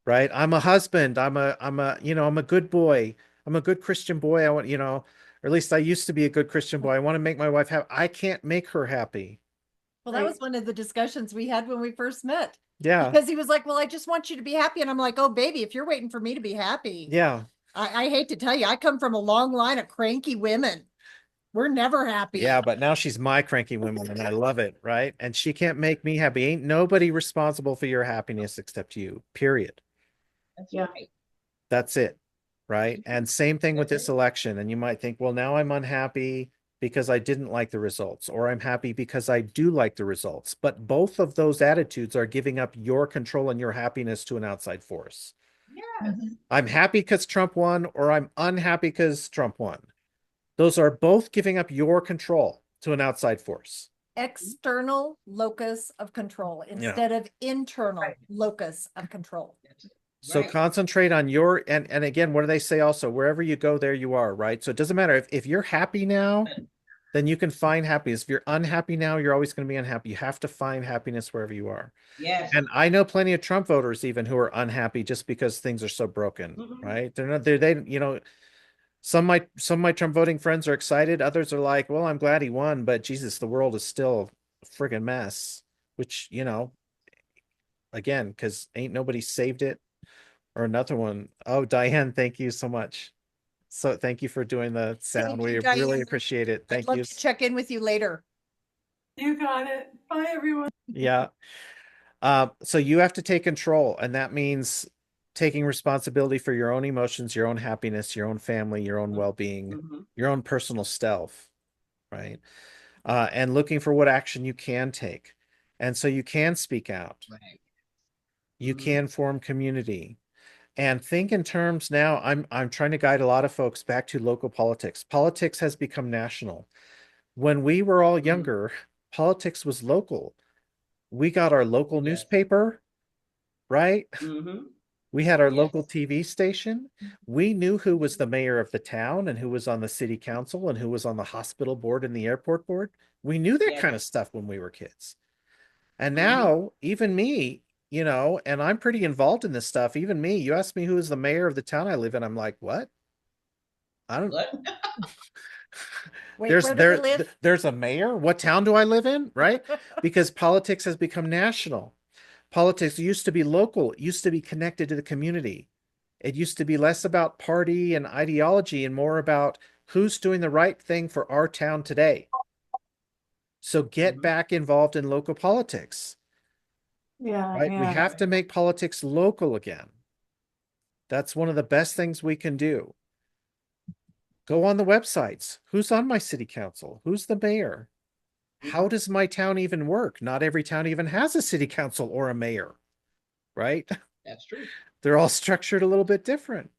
Right? I'm a husband. I'm a good boy. I'm a good Christian boy. I want, or at least I used to be a good Christian boy. I want to make my wife happy. I can't make her happy. Well, that was one of the discussions we had when we first met. Yeah. Because he was like, well, I just want you to be happy. And I'm like, oh, baby, if you're waiting for me to be happy. Yeah. I hate to tell you, I come from a long line of cranky women. We're never happy. Yeah, but now she's my cranky woman and I love it, right? And she can't make me happy. Ain't nobody responsible for your happiness except you, period. That's Yeah. right. That's it, right? And same thing with That's this it. election. And you might think, well, now I'm unhappy because I didn't like the results, or I'm happy because I do like the results. But both of those attitudes are giving up your control and your happiness to an outside force. Yes. I'm happy because Trump won, or I'm unhappy because Trump won. Those are both giving up your control to an outside force. External locus of control instead of internal locus of control. So Right. concentrate on your, and again, what do they say also? Wherever you go, there you are, right? So it doesn't matter if you're happy now, then you can find happiness. If you're unhappy now, you're always going to be unhappy. You have to find happiness wherever you are. Yes. And I know plenty of Trump voters even who are unhappy just because things are so broken, Mhm. right? They're not, they some of my Trump voting friends are excited. Others are like, well, I'm glad he won, but Jesus, the world is still a friggin' mess, which, again, because ain't nobody saved it. Or another one. Oh, Diane, thank you so much. So thank you for doing the sound. Thank We you, really Diane. appreciate it. I'd Thank love you. to check in with you later. You got it. Bye, everyone. Yeah. So you have to take control, and that means taking responsibility for your own emotions, your own happiness, your own family, your own well-being, Mhm. your own personal self, right? And looking for what action you can take. And so you can speak out. Right. You Mhm. can form community. And think in terms now, I'm trying to guide a lot of folks back to local politics. Politics has become national. When we were all younger, politics was local. We got our local Yes. newspaper, right? Mhm. We had our Yes. local TV station. We knew who was the mayor of the town and who was on the city council and who was on the hospital board and the airport board. We knew that Yes. kind of stuff when we were kids. And Mhm. now, even me, and I'm pretty involved in this stuff. Even me, you ask me who is the mayor of the town I live in, I'm like, what? I don't. What? Wait, where do they live? There's a mayor. What town do I live in? Right? Because politics has become national. Politics used to be local. It used to be connected to the community. It used to be less about party and ideology and more about who's doing the right thing for our town today. So get Mhm. back involved in local politics. Yeah, Right? We yeah. have to make politics local again. That's one of the best things we can do. Go on the websites. Who's on my city council? Who's the mayor? How does my town even work? Not every town even has a city council or a mayor, right? That's true. They're all structured a little bit different.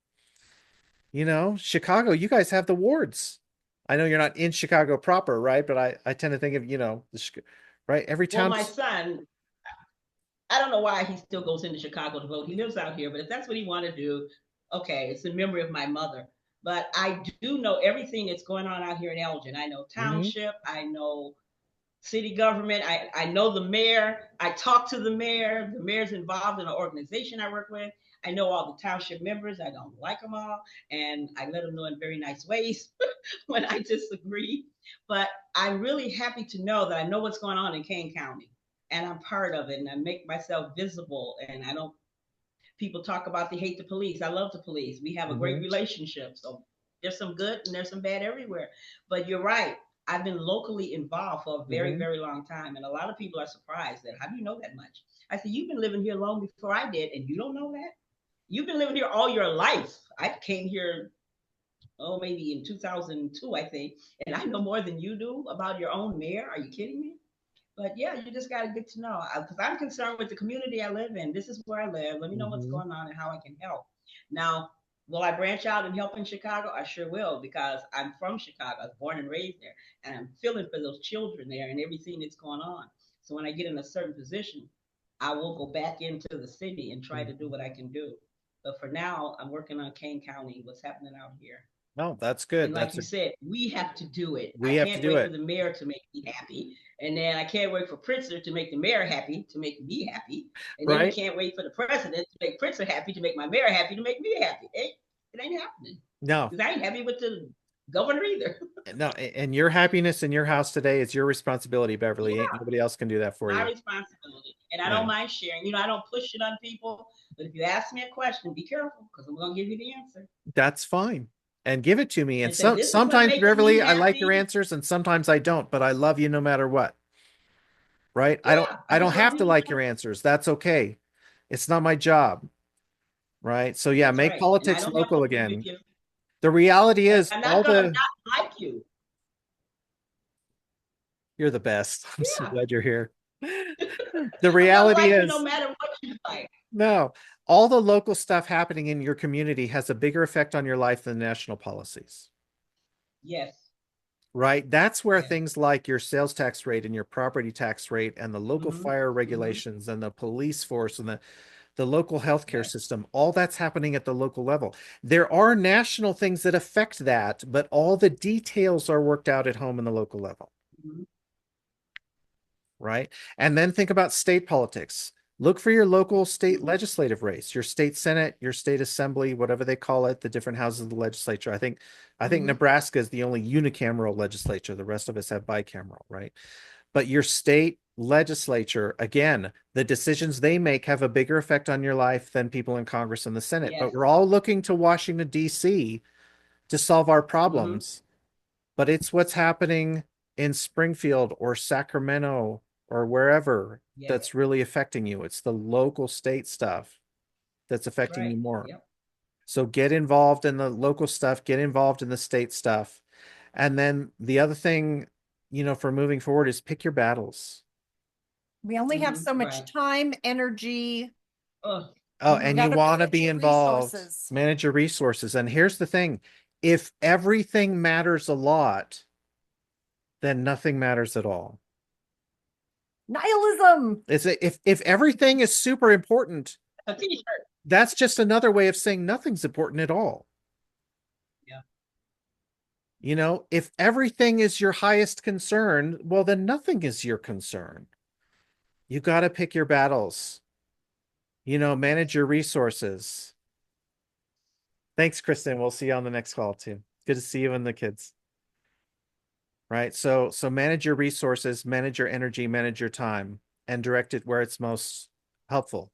Chicago, you guys have the wards. I know you're not in Chicago proper, right? But I tend to think of, right? Every Well, town. my son, I don't know why he still goes into Chicago to vote. He lives out here, but if that's what he want to do, okay, it's in memory of my mother. But I do know everything that's going on out here in Elgin. I know township, I know city government, I know the mayor. I talk to the mayor. The mayor's involved in an organization I work with. I know all the township members. I don't like them all, and I let them know in very nice ways when I disagree. But I'm really happy to know that I know what's going on in Kane County, and I'm part of it, and I make myself visible. And I don't. People talk about they hate the police. I love the police. We have a great relationship. So there's some good and there's some bad everywhere. But you're right. I've been locally involved for a very, Mhm. very long time. And a lot of people are surprised that, how do you know that much? I said, you've been living here long before I did, and you don't know that? You've been living here all your life. I came here, oh, maybe in 2002, I think, and I know more than you do about your own mayor. Are you kidding me? But yeah, you just got to get to know, because I'm concerned with the community I live in. This is where I live. Let me know what's Mhm. going on and how I can help. Now, will I branch out and help in Chicago? I sure will, because I'm from Chicago. I was born and raised there, and I'm feeling for those children there and everything that's going on. So when I get in a certain position, I will go back into the city and try to do what I can do. But for now, I'm working on Kane County, what's happening out here. No, that's And good. like you said, we have to do it. I We have to can't do wait for it. the mayor to make me happy. And then I can't wait for Pritzker to make the mayor happy, to make me happy. And then you Right? can't wait for the president to make Pritzker happy, to make my mayor happy, to make me happy. It ain't happening. No, Because I ain't happy with the governor either. no, and your happiness in your house today is your responsibility, Beverly. Yeah. Ain't nobody else can do that for My you. responsibility. And I Yeah. don't mind sharing. I don't push it on people. But if you ask me a question, be careful, because I'm going to give you the answer. That's fine. And give it to me. And And say, this is what sometimes, makes Beverly, me I like your happy. answers, and sometimes I don't, but I love you no matter what. Right? Yeah, I I don't just love have to you. like your answers. That's okay. It's not my job. Right? So yeah, That's make right. And I politics don't have local to agree with again. you. The reality And is I'm all not going to the not like you. you're the best. I'm so Yeah. glad you're here. The I'm gonna reality like you no is matter what you like. no, all the local stuff happening in your community has a bigger effect on your life than national policies. Yes. Right? That's where Yes. things like your sales tax rate and your property tax rate and the local Mhm. fire Mhm. regulations and the police force and the local healthcare Yes. system, all that's happening at the local level. There are national things that affect that, but all the details are worked out at home in the local level. Mhm. Right? And then think about state politics. Look for your local state Mhm. legislative race, your state senate, your state assembly, whatever they call it, the different houses of the legislature. I think Mhm. Nebraska is the only unicameral legislature. The rest of us have bicameral, right? But your state legislature, again, the decisions they make have a bigger effect on your life than people in Congress and the Senate. But Yes. we're all looking to Washington, D.C. to solve our Mhm. problems. But it's what's happening in Springfield or Sacramento or wherever Yes. that's really affecting you. It's the local state stuff that's That's affecting right. you more. Yep. So get involved in the local stuff, get involved in the state stuff. And then the other thing, for moving forward is pick your battles. We only have Mhm. so much Right. time, energy. Ugh. Oh, Mhm. and you Gotta want to manage be your involved, resources. manage your resources. And here's the thing, if everything matters a lot, then nothing matters at all. Nihilism. If everything is super important, A t-shirt. that's just another way of saying nothing's important at all. Yeah. If everything is your highest concern, well, then nothing is your concern. You got to pick your battles, manage your resources. Thanks, Kristen. We'll see you on the next call too. Good to see you and the kids. Right. So manage your resources, manage your energy, manage your time, and direct it where it's most helpful.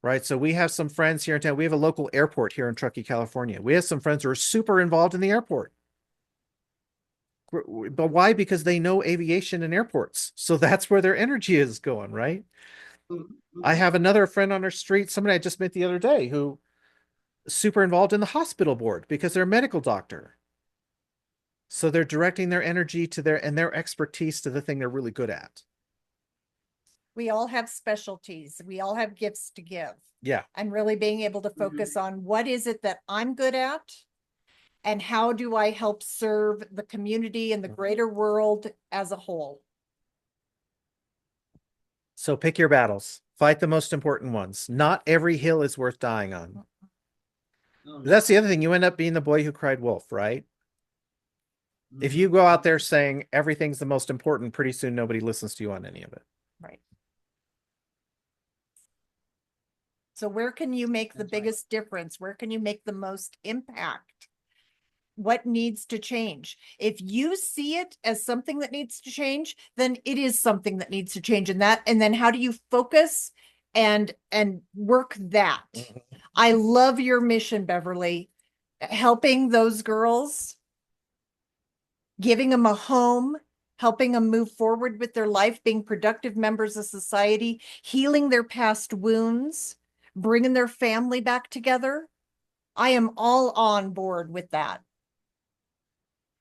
Right. So we have some friends here in town. We have a local airport here in Truckee, California. We have some friends who are super involved in the airport. But why? Because they know aviation and airports. So that's where their energy is going, right? Mhm. I have another friend on our street, somebody I just met the other day, who is super involved in the hospital board because they're a medical doctor. So they're directing their energy to their expertise to the thing they're really good at. We all have specialties. We all have gifts to give. Yeah. And really being able to focus on what is it that I'm good at and how do I help serve the community and the greater world as a whole. So pick your battles. Fight the most important ones. Not every hill is worth dying on. Oh, no. That's the other thing. You end up being the boy who cried wolf, right? If you go out there saying everything's the most important, pretty soon nobody listens to you on any of it. Right. So where can you make the That's right. biggest difference? Where can you make the most impact? What needs to change? If you see it as something that needs to change, then it is something that needs to change. And then how do you focus and work that? I love your mission, Beverly. Helping those girls giving them a home, helping them move forward with their life, being productive members of society, healing their past wounds, bringing their family back together. I am all on board with that.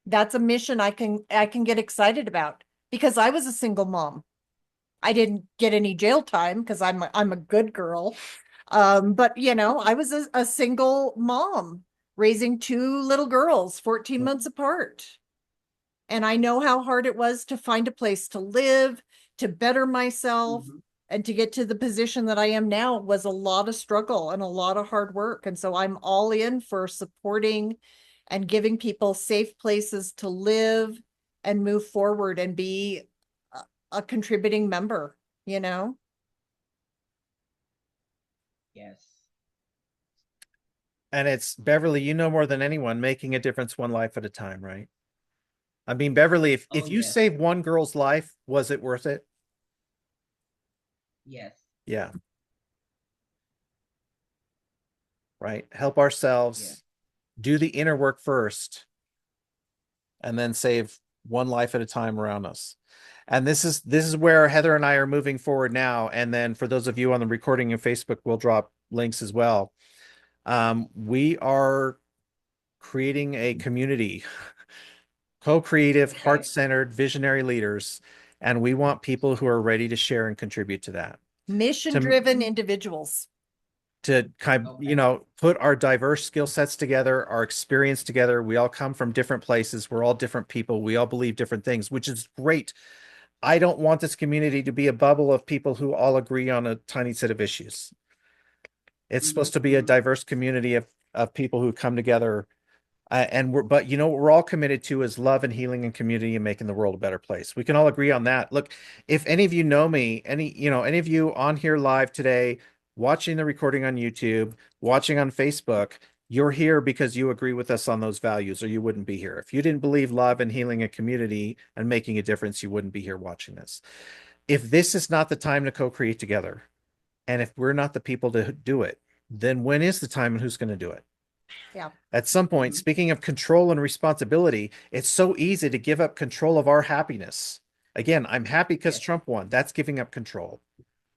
That's a mission I can get excited about because I was a single mom. I didn't get any jail time because I'm a good girl. But you know, I was a single mom raising two little girls 14 months apart. And I know how hard it was to find a place to live, to better myself, and to get to the position that I am now was a lot of struggle and a lot of hard work. And so I'm all in for supporting and giving people safe places to live and move forward and be a contributing member, you know? Yes. And it's Beverly, you know more than anyone, making a difference one life at a time, right? I mean, Beverly, if Oh, you yes. save one girl's life, was it worth it? Yes. Yeah. Right. Help ourselves, do the inner work first, and then save one life at a time around us. And this is where Heather and I are moving forward now. And then for those of you on the recording and Facebook, we'll drop links as well. We are creating a community, co-creative, heart-centered, visionary leaders, and we want people who are ready to share and contribute to that. Mission-driven individuals. To kind of, you know, put our diverse skill sets together, our experience together. We all come from different places. We're all different people. We all believe different things, which is great. I don't want this community to be a bubble of people who all agree on a tiny set of issues. It's supposed to be a diverse community of people who come together. But you know what we're all committed to is love and healing and community and making the world a better place. We can all agree on that. Look, if any of you know me, any of you on here live today, watching the recording on YouTube, watching on Facebook, you're here because you agree with us on those values, or you wouldn't be here. If you didn't believe love and healing a community and making a difference, you wouldn't be here watching this. If this is not the time to co-create together, and if we're not the people to do it, then when is the time and who's going to do it? Yeah. At some point, speaking of control and responsibility, it's so easy to give up control of our happiness. Again, I'm happy because Trump won. That's giving up control.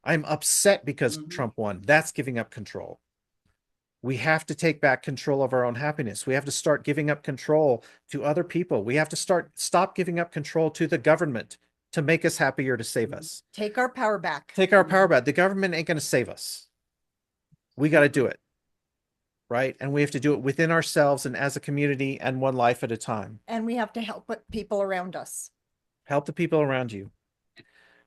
I'm upset because Trump won. That's giving up control. We have to take back control of our own happiness. We have to start giving up control to other people. We have to stop giving up control to the government to make us happier, to save us. Take our power back. Take our power back. The government ain't going to save us. We got to do it. Right? And we have to do it within ourselves and as a community and one life at a time. And we have to help people around us. Help the people around you.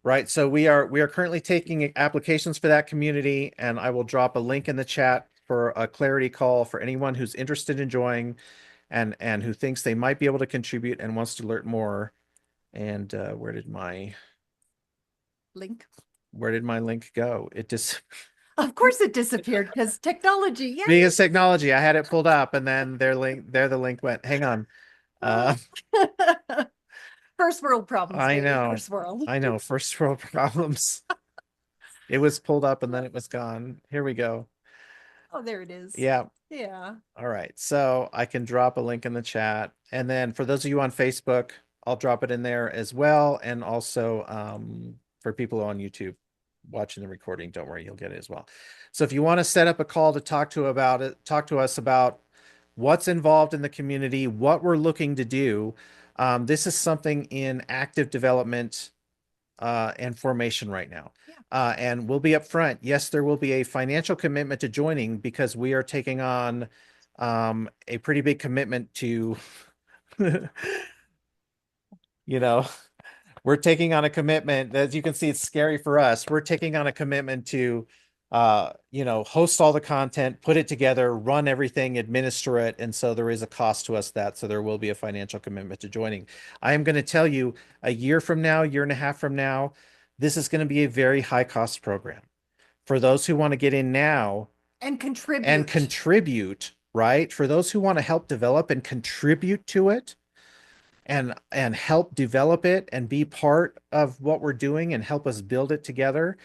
Right? So we are currently taking applications for that community, and I will drop a link in the chat for a clarity call for anyone who's interested in joining and who thinks they might be able to contribute and wants to learn more. And where did my link go? It just Of course it disappeared because technology. Yeah. Because technology, I had it pulled up and then the link went. Hang on. First world problems. I know. First world. I know. First world problems. It was pulled up and then it was gone. Here we go. Oh, there it is. Yeah. Yeah. All right. So I can drop a link in the chat. And then for those of you on Facebook, I'll drop it in there as well. And also for people on YouTube watching the recording, don't worry, you'll get it as well. So if you want to set up a call to talk to us about what's involved in the community, what we're looking to do, this is something in active development and formation right now. Yeah. And we'll be upfront. Yes, there will be a financial commitment to joining because we are taking on a pretty big commitment to, we're taking on a commitment. As you can see, it's scary for us. We're taking on a commitment to, host all the content, put it together, run everything, administer it. And so there is a cost to us so there will be a financial commitment to joining. I am going to tell you a year from now, year and a half from now, this is going to be a very high cost program for those who want to get in now and contribute, right? For those who want to help develop and contribute to it, and help develop it and be part of what we're doing and help us build it together,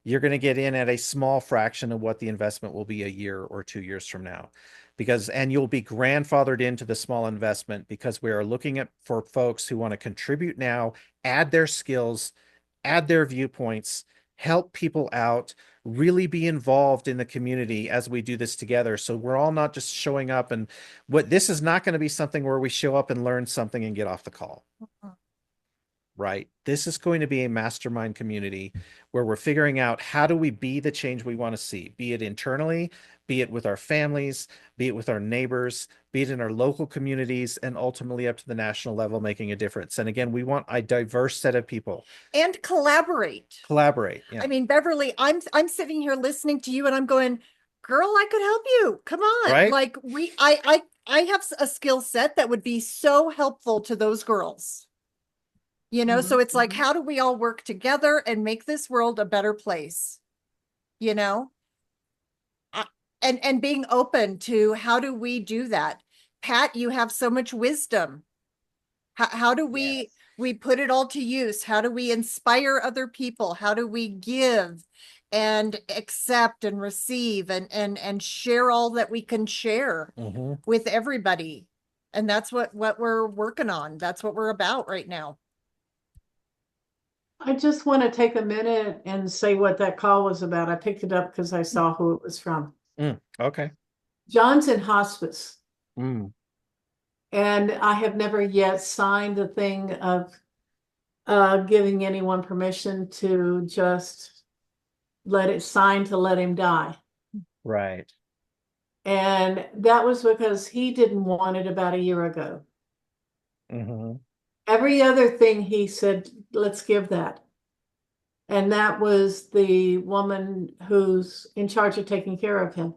you're going to get in at a small fraction of what the investment will be a year or 2 years from now. and you'll be grandfathered into the small investment because we are looking at for folks who want to contribute now, add their skills, add their viewpoints, help people out, really be involved in the community as we do this together. So we're all not just showing up, and this is not going to be something where we show up and learn something and get off the call. Right? This is going to be a mastermind community where we're figuring out how do we be the change we want to see, be it internally, be it with our families, be it with our neighbors, be it in our local communities, and ultimately up to the national level, making a difference. And again, we want a diverse set of people. And collaborate. Collaborate. Yeah. I mean, Beverly, I'm sitting here listening to you and I'm going, girl, I could help you. Come on. Right? Like I have a skill set that would be so helpful to those girls. You know, so it's like, how do we all work together and make this world a better place? You know, and being open to how do we do that? Pat, you have so much wisdom. How do we put it all to use? How do we inspire other people? How do we give and accept and receive and share all that we can share with everybody? And that's what we're working on. That's what we're about right now. I just want to take a minute and say what that call was about. I picked it up because I saw who it was from. Okay. John's in hospice. Mm. And I have never yet signed the thing of giving anyone permission to just let him die. Right. And that was because he didn't want it about a year ago. Every other thing he said, let's give that. And that was the woman who's in charge of taking care of him.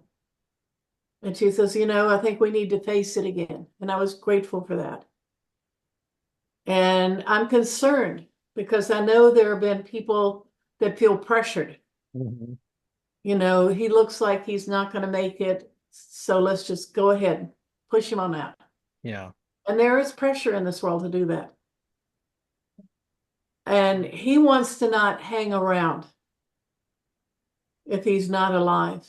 And she says, you know, I think we need to face it again. And I was grateful for that. And I'm concerned because I know there have been people that feel pressured. You know, he looks like he's not going to make it. So let's just go ahead and push him on out. Yeah. And there is pressure in this world to do that. And he wants to not hang around if he's not alive.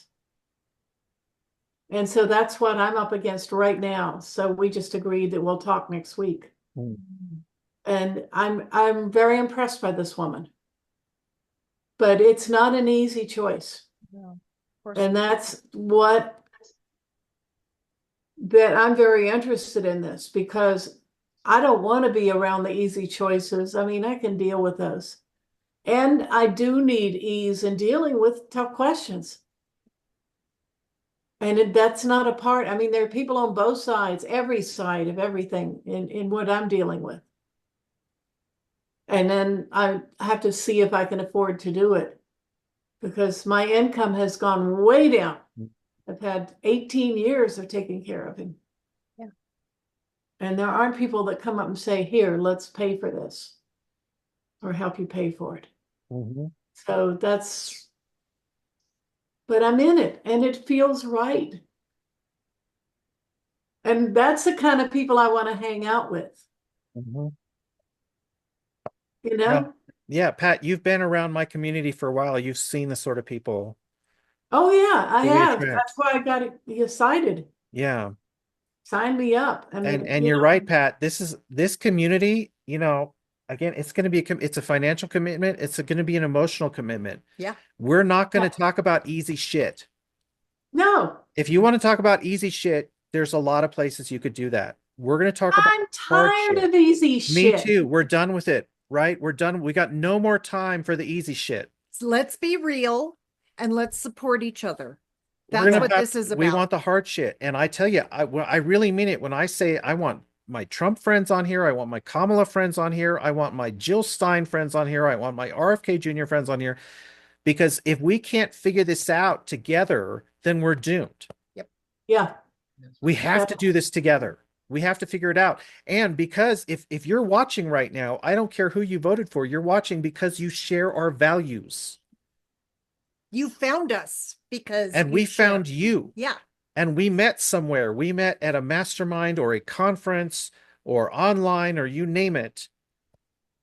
And so that's what I'm up against right now. So we just agreed that we'll talk next week. And I'm very impressed by this woman. But it's not an easy choice. No, of course. And that's what that I'm very interested in this because I don't want to be around the easy choices. I mean, I can deal with those. And I do need ease in dealing with tough questions. And that's not a part. I mean, there are people on both sides, every side of everything in what I'm dealing with. And then I have to see if I can afford to do it because my income has gone way down. I've had 18 years of taking care of him. Yeah. And there aren't people that come up and say, here, let's pay for this or help you pay for it. So but I'm in it and it feels right. And that's the kind of people I want to hang out with. You know? Yeah, Pat, you've been around my community for a while. You've seen the sort of people. Oh yeah, I Who we have. attract. That's why I got excited. Yeah. Sign me up. And you're right, Pat. This community, you know, again, it's going to be it's a financial commitment. It's going to be an emotional commitment. Yeah. We're not going to talk about easy shit. No. If you want to talk about easy shit, there's a lot of places you could do that. We're going to talk about I'm hard tired shit. of easy shit. Me too. We're done with it, right? We're done. We got no more time for the easy shit. So let's be real and let's support each other. We're That's gonna what have- this is about. We want the hard shit. And I tell you, I really mean it when I say I want my Trump friends on here. I want my Kamala friends on here. I want my Jill Stein friends on here. I want my RFK Jr. friends on here. Because if we can't figure this out together, then we're doomed. Yeah. We have to do this together. We have to figure it out. And because if you're watching right now, I don't care who you voted for. You're watching because you share our values. You found us because And we found you. Yeah. And we met somewhere. We met at a mastermind or a conference or online or you name it.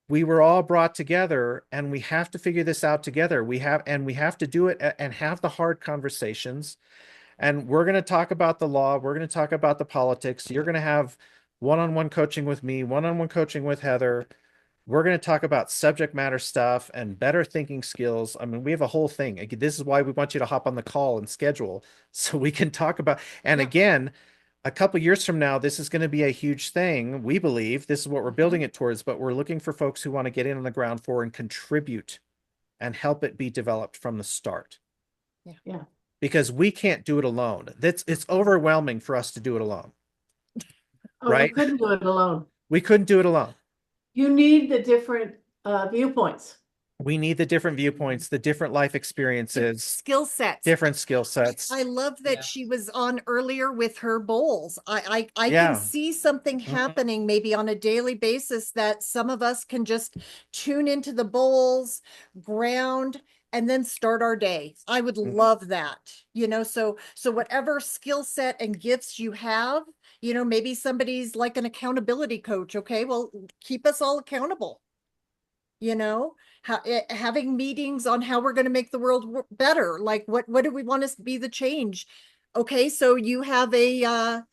We were all brought together and we have to figure this out together. We have to do it and have the hard conversations And we're going to talk about the law. We're going to talk about the politics. You're going to have one-on-one coaching with me, one-on-one coaching with Heather. We're going to talk about subject matter stuff and better thinking skills. I mean, we have a whole thing. Again, this is why we want you to hop on the call and schedule so we can talk about. And Yeah. again, a couple years from now, this is going to be a huge thing. We believe this is what we're building it towards, but we're looking for folks who want to get in on the ground floor and contribute and help it be developed from the start. Yeah. Because we can't do it alone. It's overwhelming for us to do it alone. Oh, Right? you couldn't do it alone. We couldn't do it alone. You need the different viewpoints. We need the different viewpoints, the different life experiences, Skill sets. different skill sets. I love that Yeah. she was on earlier with her bowls. I Yeah. can see something Mhm. happening maybe on a daily basis that some of us can just tune into the bowls, ground, and then start our day. I would Mhm. love that, so whatever skill set and gifts you have, maybe somebody's like an accountability coach. Okay, well, keep us all accountable. Having meetings on how we're going to make the world better. Like what do we want to be the change? Okay, so you have the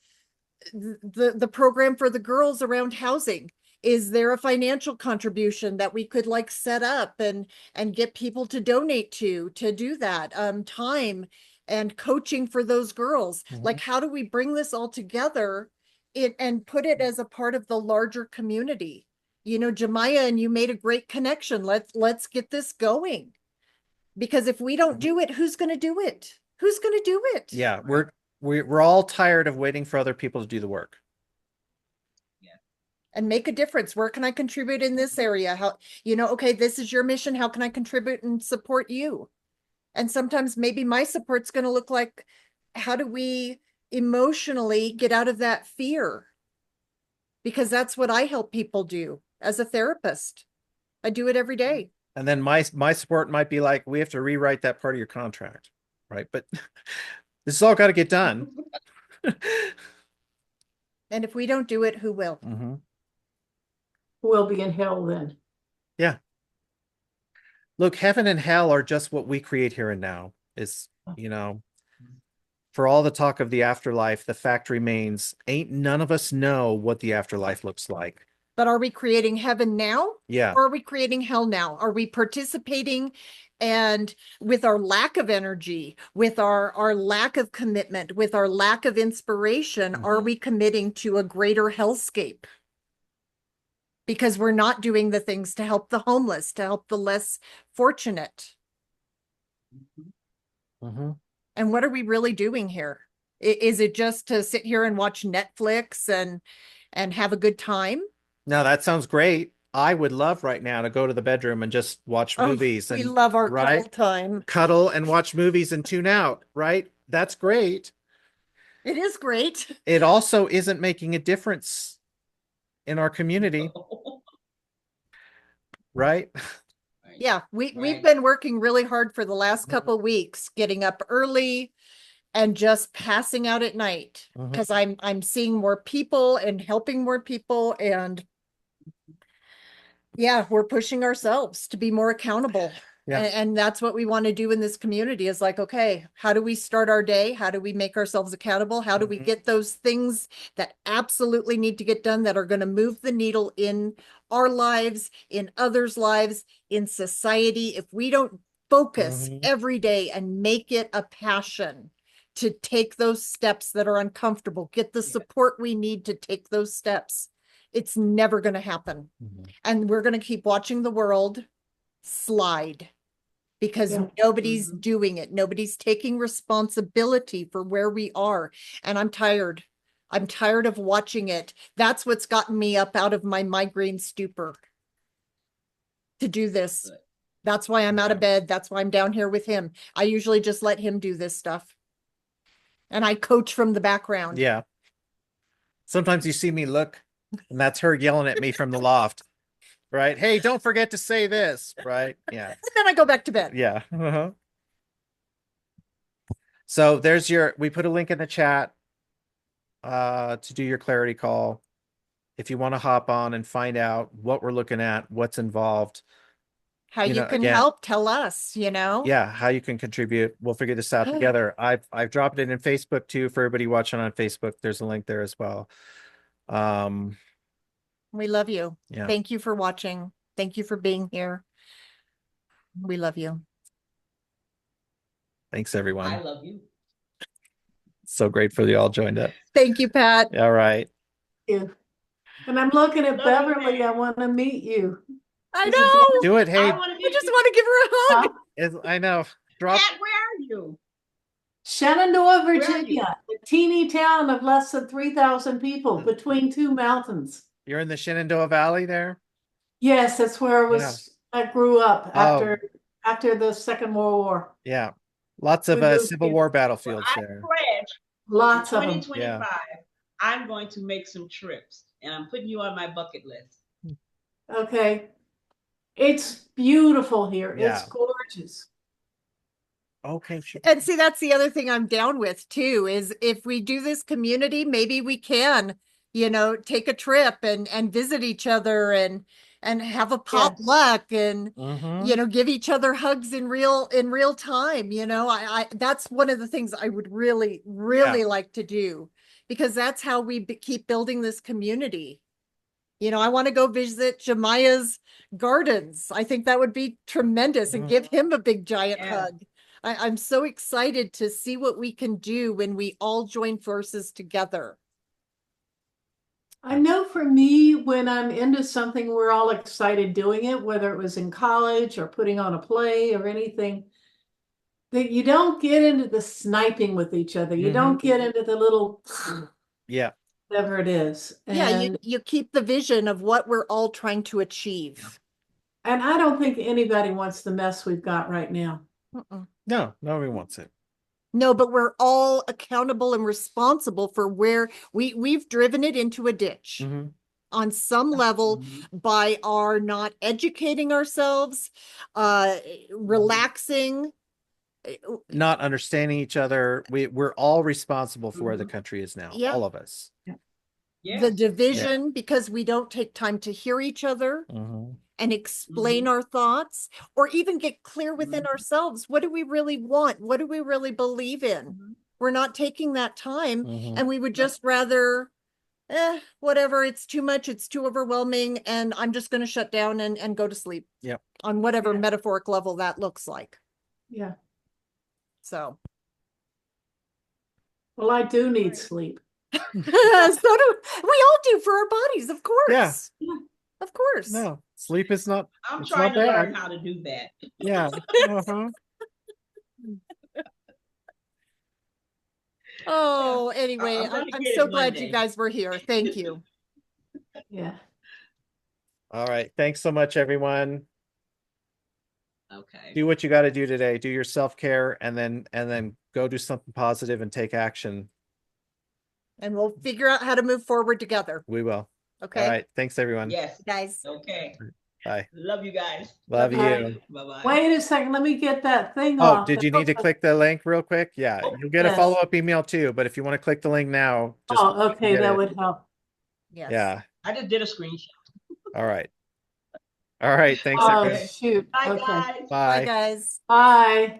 program for the girls around housing. Is there a financial contribution that we could like set up and get people to donate to do that? Time and coaching for those girls. Mhm. Like, how do we bring this all together and put it as a part of the larger community? Jemiah, and you made a great connection. Let's get this going. Because if we don't do it, who's going to do it? Who's going to do it? Yeah, we're all tired of waiting for other people to do the work. And make a difference. Where can I contribute in this area? How, okay, this is your mission. How can I contribute and support you? And sometimes maybe my support's going to look like, how do we emotionally get out of that fear? Because that's what I help people do as a therapist. I do it every day. And then my support might be like, we have to rewrite that part of your contract, right? But this has all got to get done. And if we don't do it, who will? Mhm. We'll be in hell then. Look, heaven and hell are just what we create here and now. Is for all the talk of the afterlife, the fact remains, ain't none of us know what the afterlife looks like. But are we creating heaven now? Yeah. Or are we creating hell now? Are we participating and with our lack of energy, with our lack of commitment, with our lack of inspiration, are we committing to a greater hellscape? Because we're not doing the things to help the homeless, to help the less fortunate. Mhm. And what are we really doing here? Is it just to sit here and watch Netflix and have a good time? Now that sounds great. I would love right now to go to the bedroom and just watch Oh, movies we and love our right? cuddle time. Cuddle and watch movies and tune out, right? That's great. It is great. It also isn't making a difference in our community, right? Yeah, we've Right. been working really hard for the last couple weeks, getting up early and just passing out at night Mhm. because I'm seeing more people and helping more people, and yeah, we're pushing ourselves to be more accountable. Yeah. And that's what we want to do in this community is like, okay, how do we start our day? How do we make ourselves accountable? How do we Mhm. get those things that absolutely need to get done that are going to move the needle in our lives, in others' lives, in society? If we don't focus Mhm. every day and make it a passion to take those steps that are uncomfortable, get the support we need to take those steps, it's never going to happen. Mhm. And we're going to keep watching the world slide because Yeah. nobody's doing it. Nobody's taking responsibility for where we are. And I'm tired. I'm tired of watching it. That's what's gotten me up out of my migraine stupor to do this. Good. That's why I'm out of bed. That's why I'm down here with him. I usually just let him do this stuff. And I coach from the background. Yeah. Sometimes you see me look, and that's her yelling at me from the loft, right? Hey, don't forget to say this, right? Yeah. And then I go back to bed. Yeah. Uh-huh. So there's we put a link in the chat to do your clarity call. If you want to hop on and find out what we're looking at, what's involved, How You you know, can again- help, tell us, you know? Yeah, how you can contribute. We'll figure this out together. I've dropped it in Facebook too for everybody watching on Facebook. There's a link there as well. We love you. Yeah. Thank you for watching. Thank you for being here. We love you. Thanks I everyone. love you. So grateful you all joined up. Thank you, Pat. All right. You. And I'm looking at Love you, Beverly. man. I want to meet you. I This is know. Do it. Hey, I want to I meet just you. want to give her a hug. I know. Drop. Pat, where are you? Shenandoah, are you? Virginia, a teeny town of less than 3,000 people between two mountains. You're in the Shenandoah Valley there? Yes, that's where I grew up Oh. after the Second World War. Yeah. Lots of We moved Civil here. War Well, battlefields I there. pledge Lots in of them. 2025, I'm going to make some trips, and I'm putting you on my bucket list. Okay. It's beautiful here. Yeah. It's gorgeous. Okay. Sure. And see, that's the other thing I'm down with too, is if we do this community, maybe we can, you know, take a trip and visit each other and have a potluck and, Mhm. you know, give each other hugs in real time. You know, I that's one of the things I would really like to do, because that's how we keep building this community. You know, I want to go visit Jemiah's gardens. I think that would be tremendous, and give him a big giant Yeah. hug. I'm so excited to see what we can do when we all join forces together. I know for me, when I'm into something, we're all excited doing it, whether it was in college or putting on a play or anything, that you don't get into the sniping with each other. You don't get into the little Yeah. whatever it is. Yeah, And, you keep the vision of what we're all trying to achieve. and I don't think anybody wants the mess we've got right now. Mm-mm. No, nobody wants it. No, but we're all accountable and responsible for where we've driven it into a ditch Mhm. on some level Mhm. by our not educating ourselves, relaxing. Not understanding each other. We're all responsible for where the country is now. Yeah. All of us. Yes. The division because we don't take time to hear each other Mhm. and explain our thoughts, or even get clear within Mhm. ourselves. What do we really want? What do we really believe in? Mhm. We're not taking that time, Mhm. and we would just rather, whatever, it's too much, it's too overwhelming, and I'm just going to shut down and go to sleep. Yep. On whatever Yeah. metaphoric level that looks like. Yeah. So, Well, I do need Right. sleep. so do we all do for our bodies, of course. Yeah. Of course. No, sleep is not. I'm It's trying not to bad. learn how to do that. Yeah. Uh-huh. Oh, anyway, I'm gonna I'm get so it one glad you day. guys were here. Thank you. Yeah. All right. Thanks so much, everyone. Okay. Do what you got to do today. Do your self-care and then go do something positive and take action. And we'll figure out how to move forward together. We will. Okay. All right. Thanks, everyone. Yes. Guys. Okay. Bye. Love you guys. Love Bye. you. Bye-bye. Wait a second. Let me get that thing Oh, off. did you need to click the link real quick? Yeah, you'll get a Yes. follow-up email too, but if you want to click the link now, just Oh, okay. get That it. would help. Yes. Yeah. I just did a screenshot. All right. All right. Thanks, Oh, everyone. shoot. Bye, Okay. guys. Bye, Bye. guys. Bye.